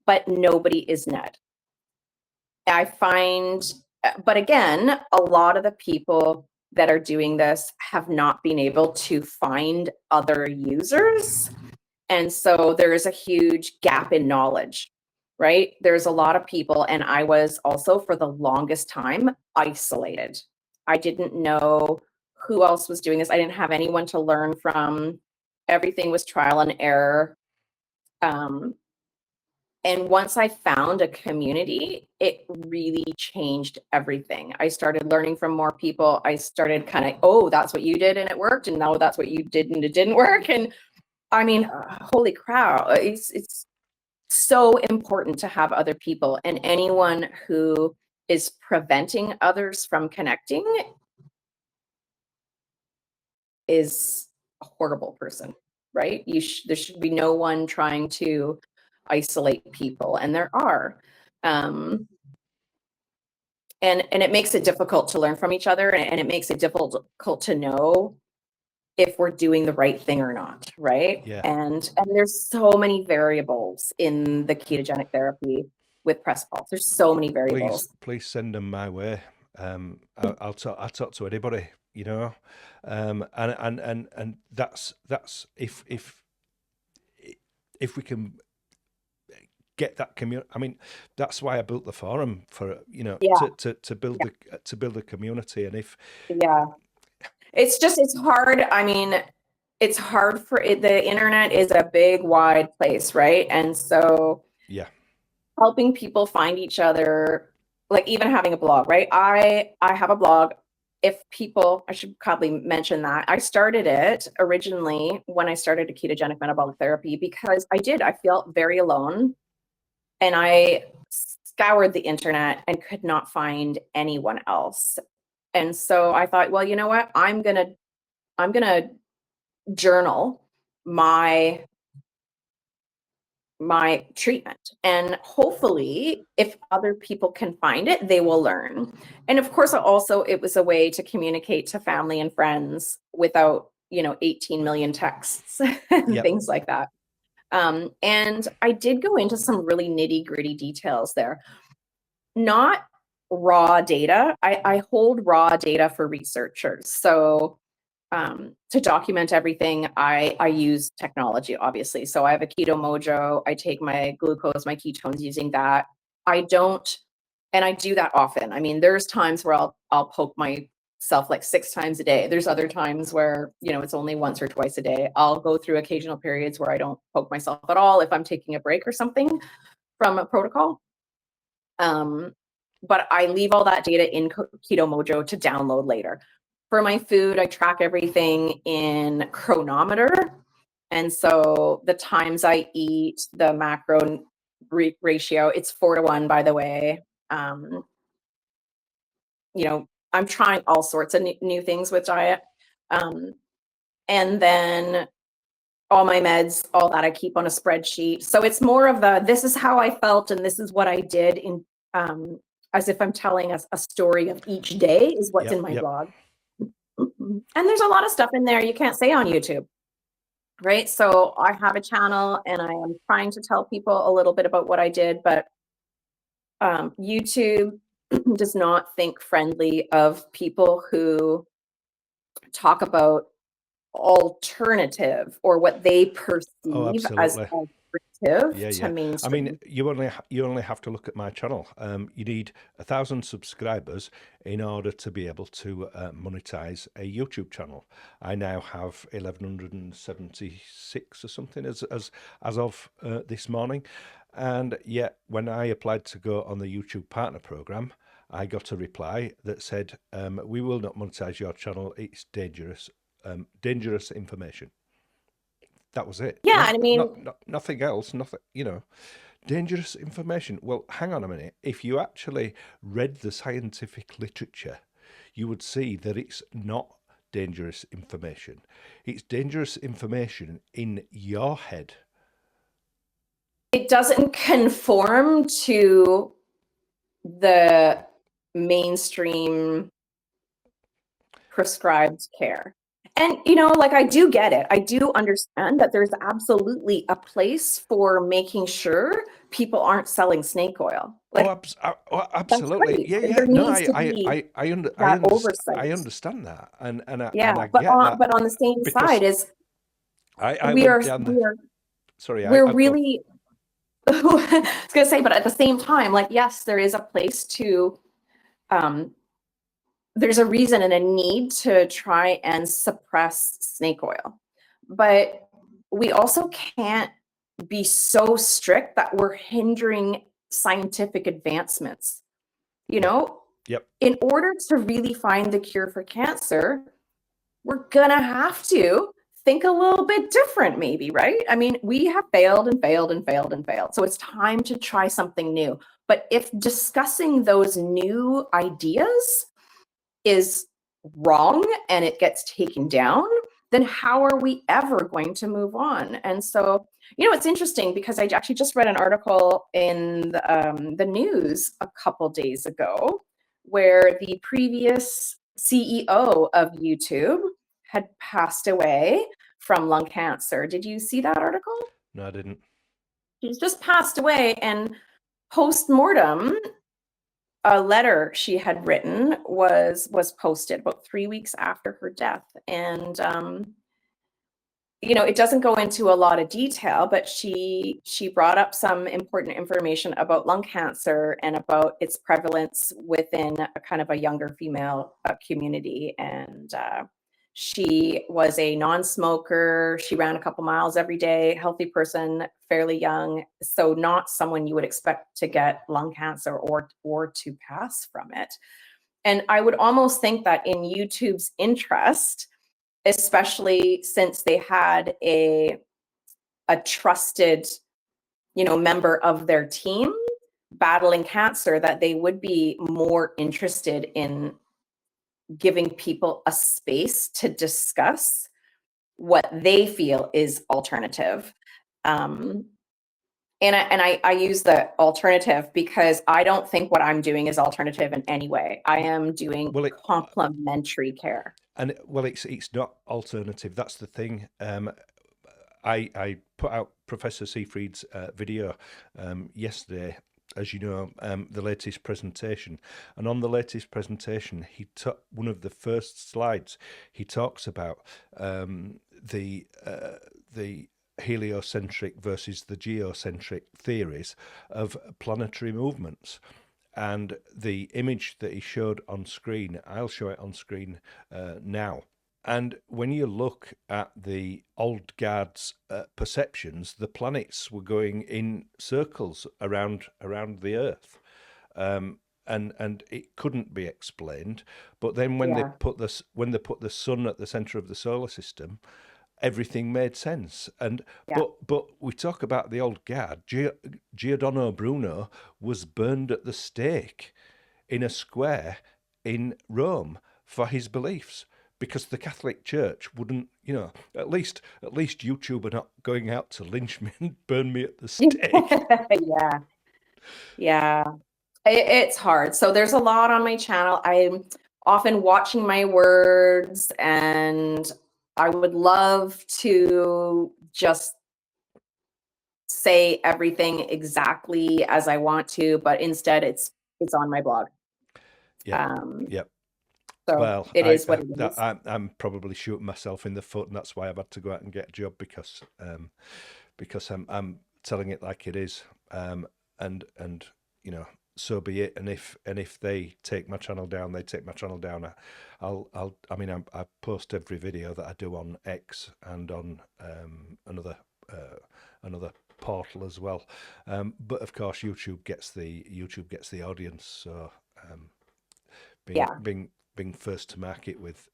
S2: but nobody is Ned. I find, but again, a lot of the people that are doing this have not been able to find other users. And so there is a huge gap in knowledge, right? There's a lot of people, and I was also for the longest time isolated. I didn't know who else was doing this. I didn't have anyone to learn from. Everything was trial and error. And once I found a community, it really changed everything. I started learning from more people. I started kind of, oh, that's what you did and it worked. And now that's what you did and it didn't work. And I mean, holy cow, it's so important to have other people. And anyone who is preventing others from connecting is a horrible person, right? There should be no one trying to isolate people, and there are. And it makes it difficult to learn from each other, and it makes it difficult to know if we're doing the right thing or not, right?
S1: Yeah.
S2: And there's so many variables in the ketogenic therapy with press pulse. There's so many variables.
S1: Please send them my way. I'll talk to anybody, and that's if we can get that community. I mean, that's why I built the forum for
S2: Yeah.
S1: to build a community. And if
S2: it's hard. I mean, it's hard for it. The internet is a big, wide place, right? And so helping people find each other, like even having a blog, right? I have a blog. I should probably mention that I started it originally when I started a ketogenic metabolic therapy because I felt very alone, and I scoured the internet and could not find anyone else. And so I thought, well, you know what? I'm gonna journal my treatment, and hopefully if other people can find it, they will learn. And of course, also it was a way to communicate to family and friends without 18 million texts and things like that. And I did go into some really nitty-gritty details there. Not raw data. I hold raw data for researchers. So to document everything, I use technology, obviously. So I have a Keto Mojo. I take my glucose, my ketones using that. I do that often. I mean, there's times where I'll poke myself like 6 times a day. There's other times where, it's only once or twice a day. I'll go through occasional periods where I don't poke myself at all if I'm taking a break or something from a protocol. But I leave all that data in Keto Mojo to download later. For my food, I track everything in Chronometer. And so the times I eat, the macro ratio, it's 4-to-1, by the way. I'm trying all sorts of new things with diet. And then all my meds, all that I keep on a spreadsheet. So it's more of this is how I felt and this is what I did as if I'm telling a story of each day is what's in my blog. And there's a lot of stuff in there you can't say on YouTube, right? So I have a channel and I am trying to tell people a little bit about what I did, but YouTube does not think friendly of people who talk about alternative or what they perceive as alternative to
S1: I mean,
S2: mainstream.
S1: you only have to look at my channel. You need 1,000 subscribers in order to be able to monetize a YouTube channel. I now have 1,176 or something as of this morning, and yet when I applied to go on the YouTube Partner Program, I got a reply that said, "We will not monetize your channel. It's dangerous, dangerous information." That was it.
S2: Yeah, and I mean,
S1: Nothing else. Nothing. Dangerous information. Well, hang on a minute. If you actually read the scientific literature, you would see that it's not dangerous information. It's dangerous information in your head.
S2: it doesn't conform to the mainstream prescribed care. And, like, I do get it. I do understand that there's absolutely a place for making sure people aren't selling snake oil. Like, that's
S1: Absolutely.
S2: great.
S1: Yeah.
S2: There
S1: No,
S2: needs to be that
S1: I
S2: oversight.
S1: understand that,
S2: Yeah,
S1: and I
S2: but
S1: get that
S2: on the same
S1: because
S2: side is
S1: I
S2: we
S1: went
S2: are
S1: down the.
S2: we are
S1: Sorry,
S2: we're
S1: I go.
S2: really I was gonna say, but at the same time, like, yes, there is a place to um there's a reason and a need to try and suppress snake oil. But we also can't be so strict that we're hindering scientific advancements. You
S1: Yep.
S2: know,
S1: Yep.
S2: in order to really find the cure for cancer, we're gonna have to think a little bit different, maybe, right? I mean, we have failed and failed and failed and failed. So it's time to try something new. But if discussing those new ideas is wrong and it gets taken down, then how are we ever going to move on? And so, it's interesting because I actually just read an article in the news a couple days ago where the previous CEO of YouTube had passed away from lung cancer. Did you see that article?
S1: No, I didn't.
S2: She's just passed away, and post-mortem, a letter she had written was posted about 3 weeks after her death. And it doesn't go into a lot of detail, but she brought up some important information about lung cancer and about its prevalence within a kind of a younger female community. And she was a non-smoker. She ran a couple miles every day, healthy person, fairly young, so not someone you would expect to get lung cancer or to pass from it. And I would almost think that in YouTube's interest, especially since they had a trusted, member of their team battling cancer, that they would be more interested in giving people a space to discuss what they feel is alternative. And I use the alternative because I don't think what I'm doing is alternative in any way. I am doing
S1: Well,
S2: complementary care.
S1: and well, it's not alternative. That's the thing. I put out Professor Seyfried's video yesterday, as you know, the latest presentation, and on the latest presentation, he took one of the first slides. He talks about the heliocentric versus the geocentric theories of planetary movements. And the image that he showed on screen, I'll show it on screen now. And when you look at the old guard's perceptions, the planets were going in circles around the Earth, and it couldn't be explained. But then when
S2: Yeah.
S1: they put the sun at the center of the solar system, everything made sense. And
S2: Yeah.
S1: but we talk about the old guard. Giordano Bruno was burned at the stake in a square in Rome for his beliefs, because the Catholic Church wouldn't, at least YouTube are not going out to lynch me and burn me at the stake.
S2: Yeah. Yeah. It's hard. So there's a lot on my channel. I'm often watching my words, and I would love to just say everything exactly as I want to, but instead it's on my blog.
S1: Yeah,
S2: Um,
S1: yeah.
S2: so
S1: Well,
S2: it is what it is.
S1: I'm probably shooting myself in the foot, and that's why I've had to go out and get a job, because I'm telling it like it is, and you know, so be it. And if they take my channel down, they take my channel down. I mean, I post every video that I do on X and on another portal as well. But of course, YouTube gets the audience. So being
S2: Yeah.
S1: being being first to market with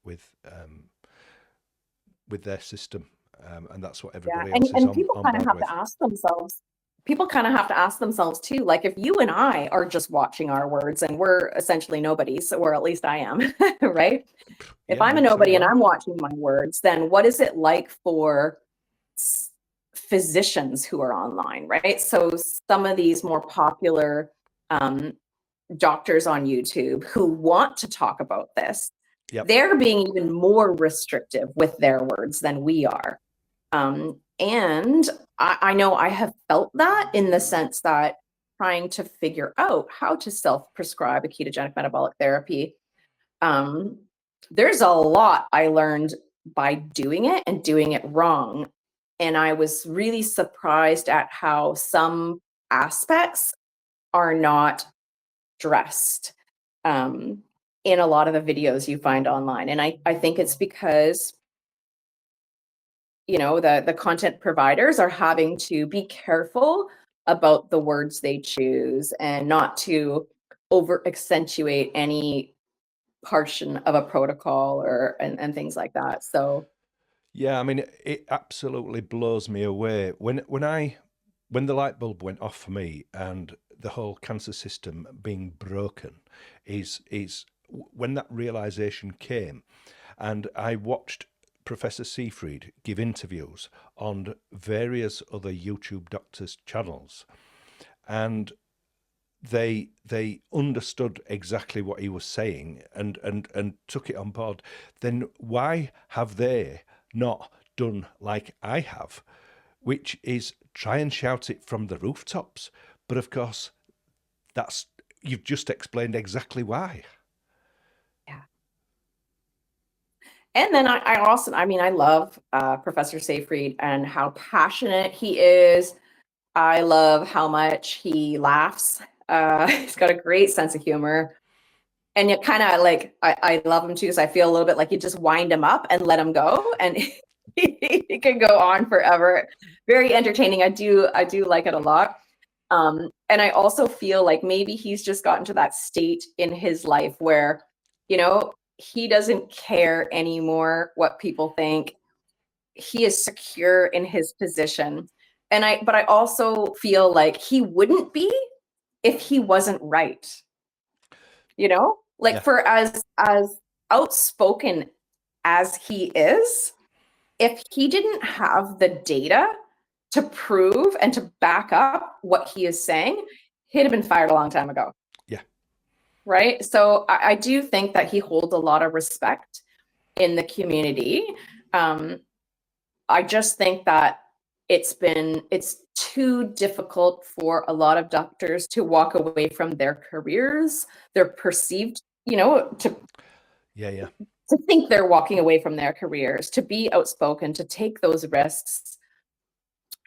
S1: their system, and that's what
S2: Yeah.
S1: everybody else is
S2: And people
S1: on
S2: kind of
S1: board
S2: have
S1: with.
S2: to ask themselves, people kind of have to ask themselves too, like if you and I are just watching our words and we're essentially nobodies, or at least I am, right? If
S1: Yeah,
S2: I'm a
S1: I'd say
S2: nobody
S1: you
S2: and
S1: are.
S2: I'm watching my words, then what is it like for physicians who are online, right? So some of these more popular um, doctors on YouTube who want to talk about this,
S1: Yep.
S2: they're being even more restrictive with their words than we are. And I know I have felt that in the sense that trying to figure out how to self-prescribe a ketogenic metabolic therapy, um, there's a lot I learned by doing it and doing it wrong. And I was really surprised at how some aspects are not dressed in a lot of the videos you find online. And I think it's because, you know, the content providers are having to be careful about the words they choose and not to over accentuate any portion of a protocol or and things like that. So
S1: Yeah, I mean, it absolutely blows me away when the light bulb went off for me and the whole cancer system being broken is when that realization came, and I watched Professor Seafried give interviews on various other YouTube doctors' channels, and they understood exactly what he was saying and took it on board. Then why have they not done like I have, which is try and shout it from the rooftops? But of course, that's you've just explained exactly why.
S2: yeah. And then I also, I mean, I love Professor Seyfried and how passionate he is. I love how much he laughs. He's got a great sense of humor. And you kind of like, I love him too, because I feel a little bit like you just wind him up and let him go, and he can go on forever. Very entertaining. I do like it a lot. And I also feel like maybe he's just gotten to that state in his life where, you know, he doesn't care anymore what people think. He is secure in his position. But I also feel like he wouldn't be if he wasn't right. You know, like
S1: Yeah,
S2: for as outspoken as he is, if he didn't have the data to prove and to back up what he is saying, he'd have been fired a long time ago.
S1: yeah.
S2: Right. So I do think that he holds a lot of respect in the community. Um, I just think that it's too difficult for a lot of doctors to walk away from their careers, their perceived, you know,
S1: Yeah, yeah.
S2: to think they're walking away from their careers, to be outspoken, to take those risks.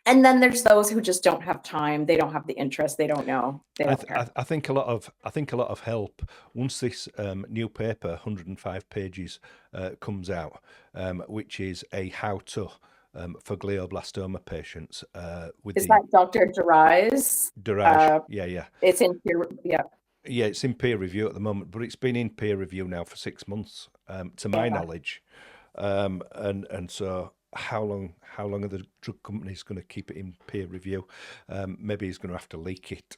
S2: And then there's those who just don't have time, they don't have the interest, they don't know, they don't care.
S1: I think a lot of help once this new paper, 105 pages, comes out, which is a how-to for glioblastoma patients with
S2: Is
S1: the
S2: that Dr. Deri's?
S1: Durage. Yeah, yeah,
S2: It's in peer, yeah,
S1: yeah. It's in peer review at the moment, but it's been in peer review now for 6 months, to my
S2: yeah.
S1: knowledge. And so how long are the drug companies going to keep it in peer review? Maybe he's going to have to leak it.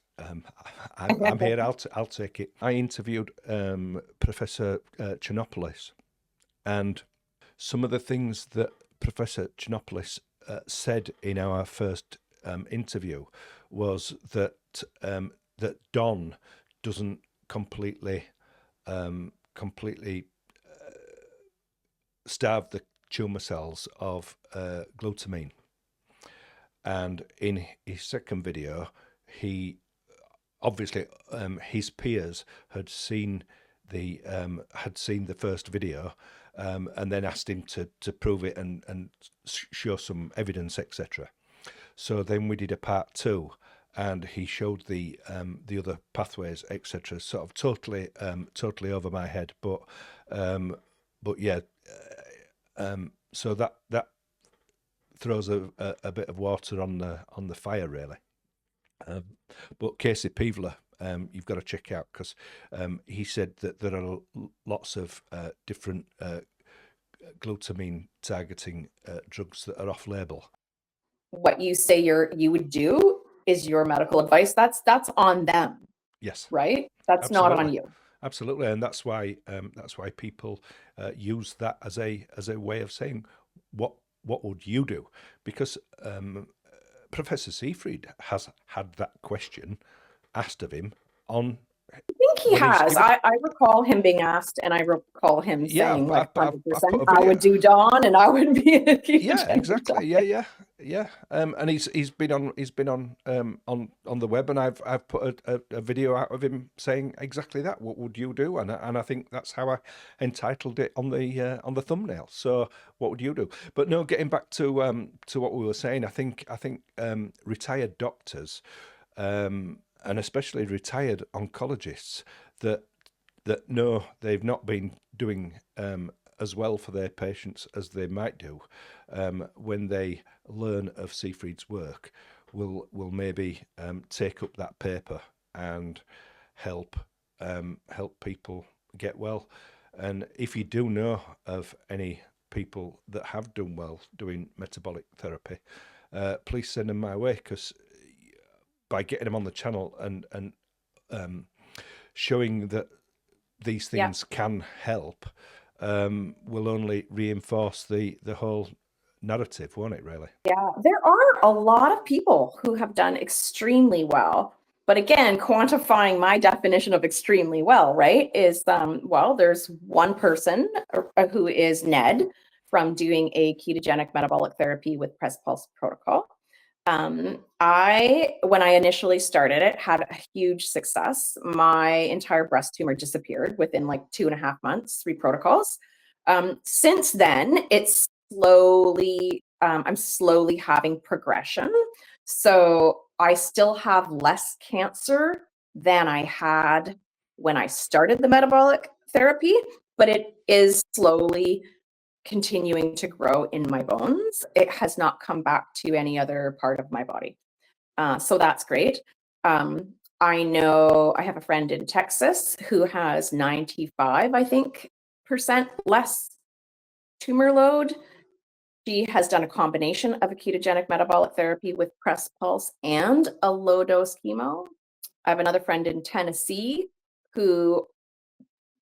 S1: I'm here. I'll take it. I interviewed Professor Chernopoulos, and some of the things that Professor Chernopoulos said in our first interview was that Don doesn't completely starve the tumor cells of glutamine. And in his second video, he obviously his peers had seen the first video, and then asked him to prove it and show some evidence, etc. So then we did a part two, and he showed the other pathways, etc. Sort of totally over my head, but yeah, so that throws a bit of water on the fire, really. Um, but Casey Peevler, you've got to check out, because he said that there are lots of different glutamine targeting drugs that are off label.
S2: What you say you would do is your medical advice. That's on them,
S1: Yes,
S2: right? That's not on
S1: absolutely.
S2: you.
S1: Absolutely, and that's why people use that as a way of saying what would you do? Because Professor Seafried has had that question asked of him on
S2: I think he
S1: when he's
S2: has.
S1: given.
S2: I recall him being asked, and I recall him
S1: Yeah,
S2: saying like
S1: I've
S2: 100%,
S1: put a
S2: I
S1: video.
S2: would do Dawn and I would be a
S1: Yeah,
S2: ketogenic
S1: exactly. Yeah,
S2: diet.
S1: yeah. And he's been on the web, and I've put a video out of him saying exactly that. What would you do? And I think that's how I entitled it on the thumbnail. So what would you do? But no, getting back to what we were saying, I think retired doctors, and especially retired oncologists that know they've not been doing as well for their patients as they might do, when they learn of Seafried's work, will maybe take up that paper and help help people get well. And if you do know of any people that have done well doing metabolic therapy, please send them my way, because by getting them on the channel and showing that these
S2: Yeah.
S1: things can help, will only reinforce the whole narrative, won't it, really?
S2: Yeah, there are a lot of people who have done extremely well. But again, quantifying my definition of extremely well, right, is well, there's one person who is Ned from doing a ketogenic metabolic therapy with Press Pulse protocol. When I initially started it, had a huge success. My entire breast tumor disappeared within like 2.5 months, 3 protocols. Since then, it's I'm slowly having progression. So I still have less cancer than I had when I started the metabolic therapy, but it is slowly continuing to grow in my bones. It has not come back to any other part of my body. So that's great. I know I have a friend in Texas who has 95, I think, percent less tumor load. She has done a combination of a ketogenic metabolic therapy with Press Pulse and a low dose chemo. I have another friend in Tennessee who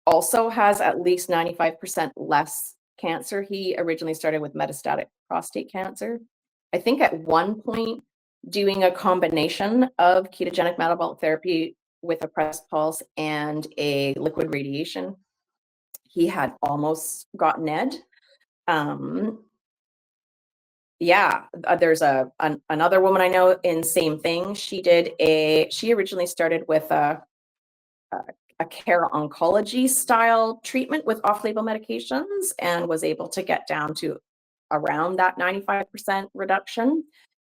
S2: also has at least 95% less cancer. He originally started with metastatic prostate cancer. I think at one point, doing a combination of ketogenic metabolic therapy with a Press Pulse and a liquid radiation, he had almost gotten NED. Yeah, there's another woman I know in same thing. She originally started with a care oncology style treatment with off-label medications and was able to get down to around that 95% reduction,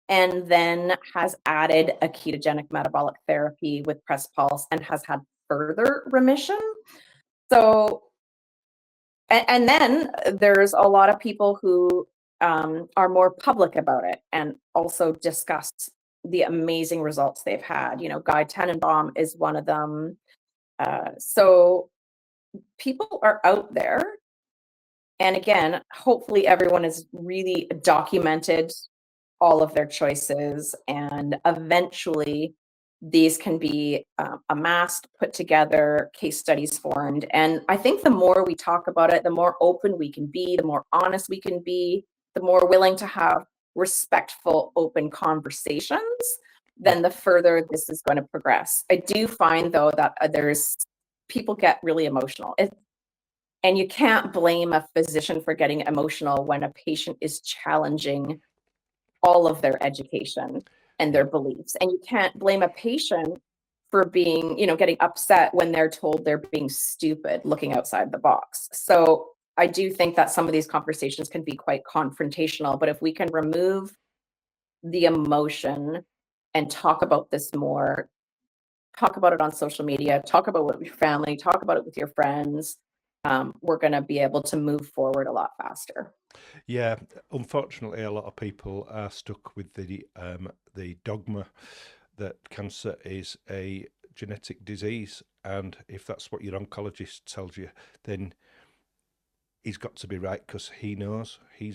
S2: and then has added a ketogenic metabolic therapy with Press Pulse and has had further remission. So, and then there's a lot of people who are more public about it and also discuss the amazing results they've had. You know, Guy Tenenbaum is one of them. So people are out there. And again, hopefully everyone has really documented all of their choices, and eventually these can be amassed, put together, case studies formed. And I think the more we talk about it, the more open we can be, the more honest we can be, the more willing to have respectful, open conversations,
S1: Yeah,
S2: then the further this is going to progress. I do find, though, that there's people get really emotional. And you can't blame a physician for getting emotional when a patient is challenging all of their education and
S1: yeah,
S2: their beliefs. And you can't blame a patient for being, getting upset when they're told they're being stupid, looking outside the box. So I do think that some of these conversations can be quite confrontational, but if we can remove the emotion and talk about this more, talk about it on social media, talk about it with your family, talk about it with your friends, we're going to be able to move forward a lot faster.
S1: Yeah, unfortunately, a lot of people are stuck with the dogma that cancer is a genetic disease, and if that's what your oncologist tells you, then he's got to be right because he knows. I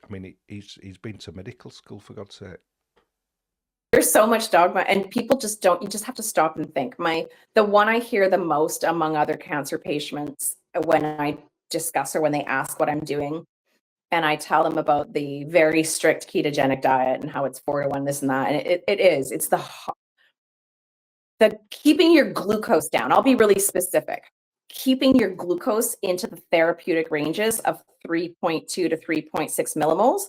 S1: mean, he's been to medical school, for God's sake.
S2: There's so much dogma, and people just don't, you just have to stop and think. The one I hear the most among other cancer patients when I discuss or when they ask what I'm doing, and I tell them about the very strict ketogenic diet and how it's 4-to-1, this and that. And it's the keeping your glucose down. I'll be really specific. Keeping your glucose into the therapeutic ranges of 3.2 to 3.6 millimoles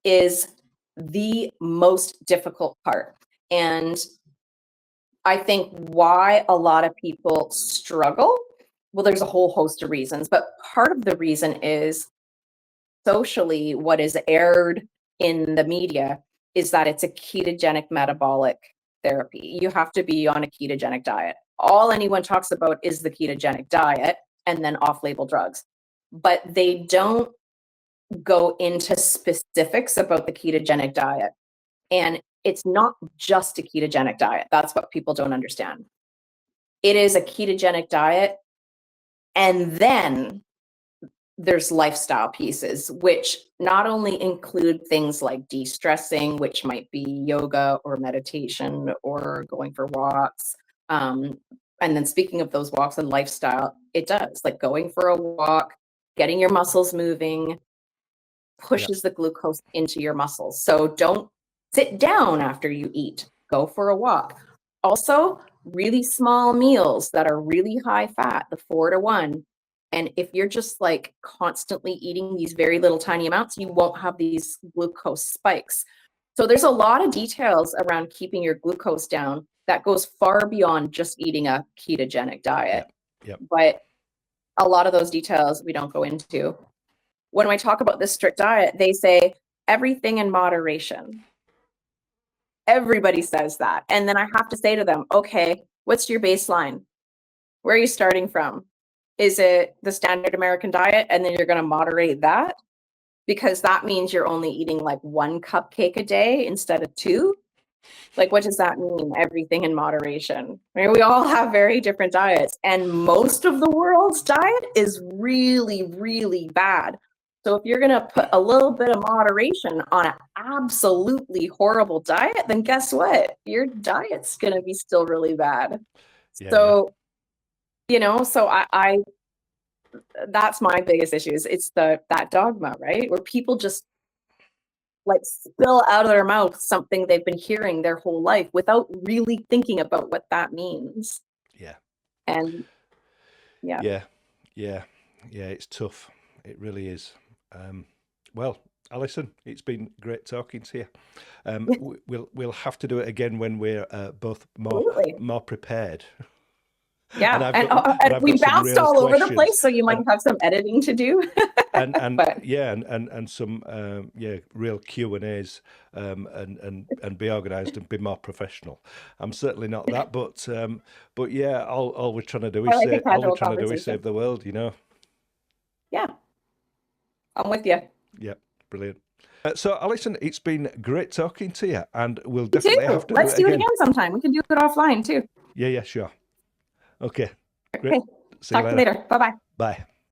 S2: is the most difficult part. And I think why a lot of people struggle, well, there's a whole host of reasons, but part of the reason is socially what is aired in the media is that it's a ketogenic metabolic therapy. You have to be on a ketogenic diet. All anyone talks about is the ketogenic diet and then off-label drugs, but they don't go into specifics about the ketogenic diet. And it's not just a ketogenic diet. That's what people don't understand. It is a ketogenic diet, and then there's lifestyle pieces, which not only include things like de-stressing, which might be yoga or meditation or going for walks. And then speaking of those walks and lifestyle, it does, like going for a walk, getting your muscles moving, pushes the glucose into your muscles. So don't sit down after you eat, go for a walk. Also, really small meals that are really high fat, the 4-to-1. And if you're just like constantly eating these very little tiny amounts, you won't have these glucose spikes. So there's a lot of details around keeping your glucose down that goes far beyond just eating a ketogenic diet. But a lot of those details we don't go into. When I talk about this strict diet, they say everything in moderation. Everybody says that. And then I have to say to them, okay, what's your baseline? Where are you starting from? Is it the standard American diet? And then you're going to moderate that? Because that means you're only eating like 1 cupcake a day instead of 2. Like, what does that mean? Everything in moderation. I mean, we all have very different diets, and most of the world's diet is really, really bad. So if you're going to put a little bit of moderation on an absolutely horrible diet, then guess what? Your diet's going to be still really bad. So, you know, so I that's my biggest issue is it's that dogma, right? Where people just like spill out of their mouth something they've been hearing their whole life without really thinking about what that means.
S1: Yeah.
S2: And
S1: yeah, it's tough. It really is. Well, Alison, it's been great talking to you. We'll have to do it again when we're both more prepared.
S2: Yeah, and we bounced all over the place, so you might have some editing to do.
S1: and some real Q&As, and be organised and be more professional. I'm certainly not that, but yeah, all we're trying to do is save the world, you know.
S2: Yeah, I'm with you.
S1: Yeah, brilliant. So, Alison, it's been great talking to you, and we'll definitely have to
S2: do it again sometime. We can do it offline too.
S1: Yeah, sure. Okay. Great.
S2: Okay. Talk to you later. Bye-bye.
S1: Bye.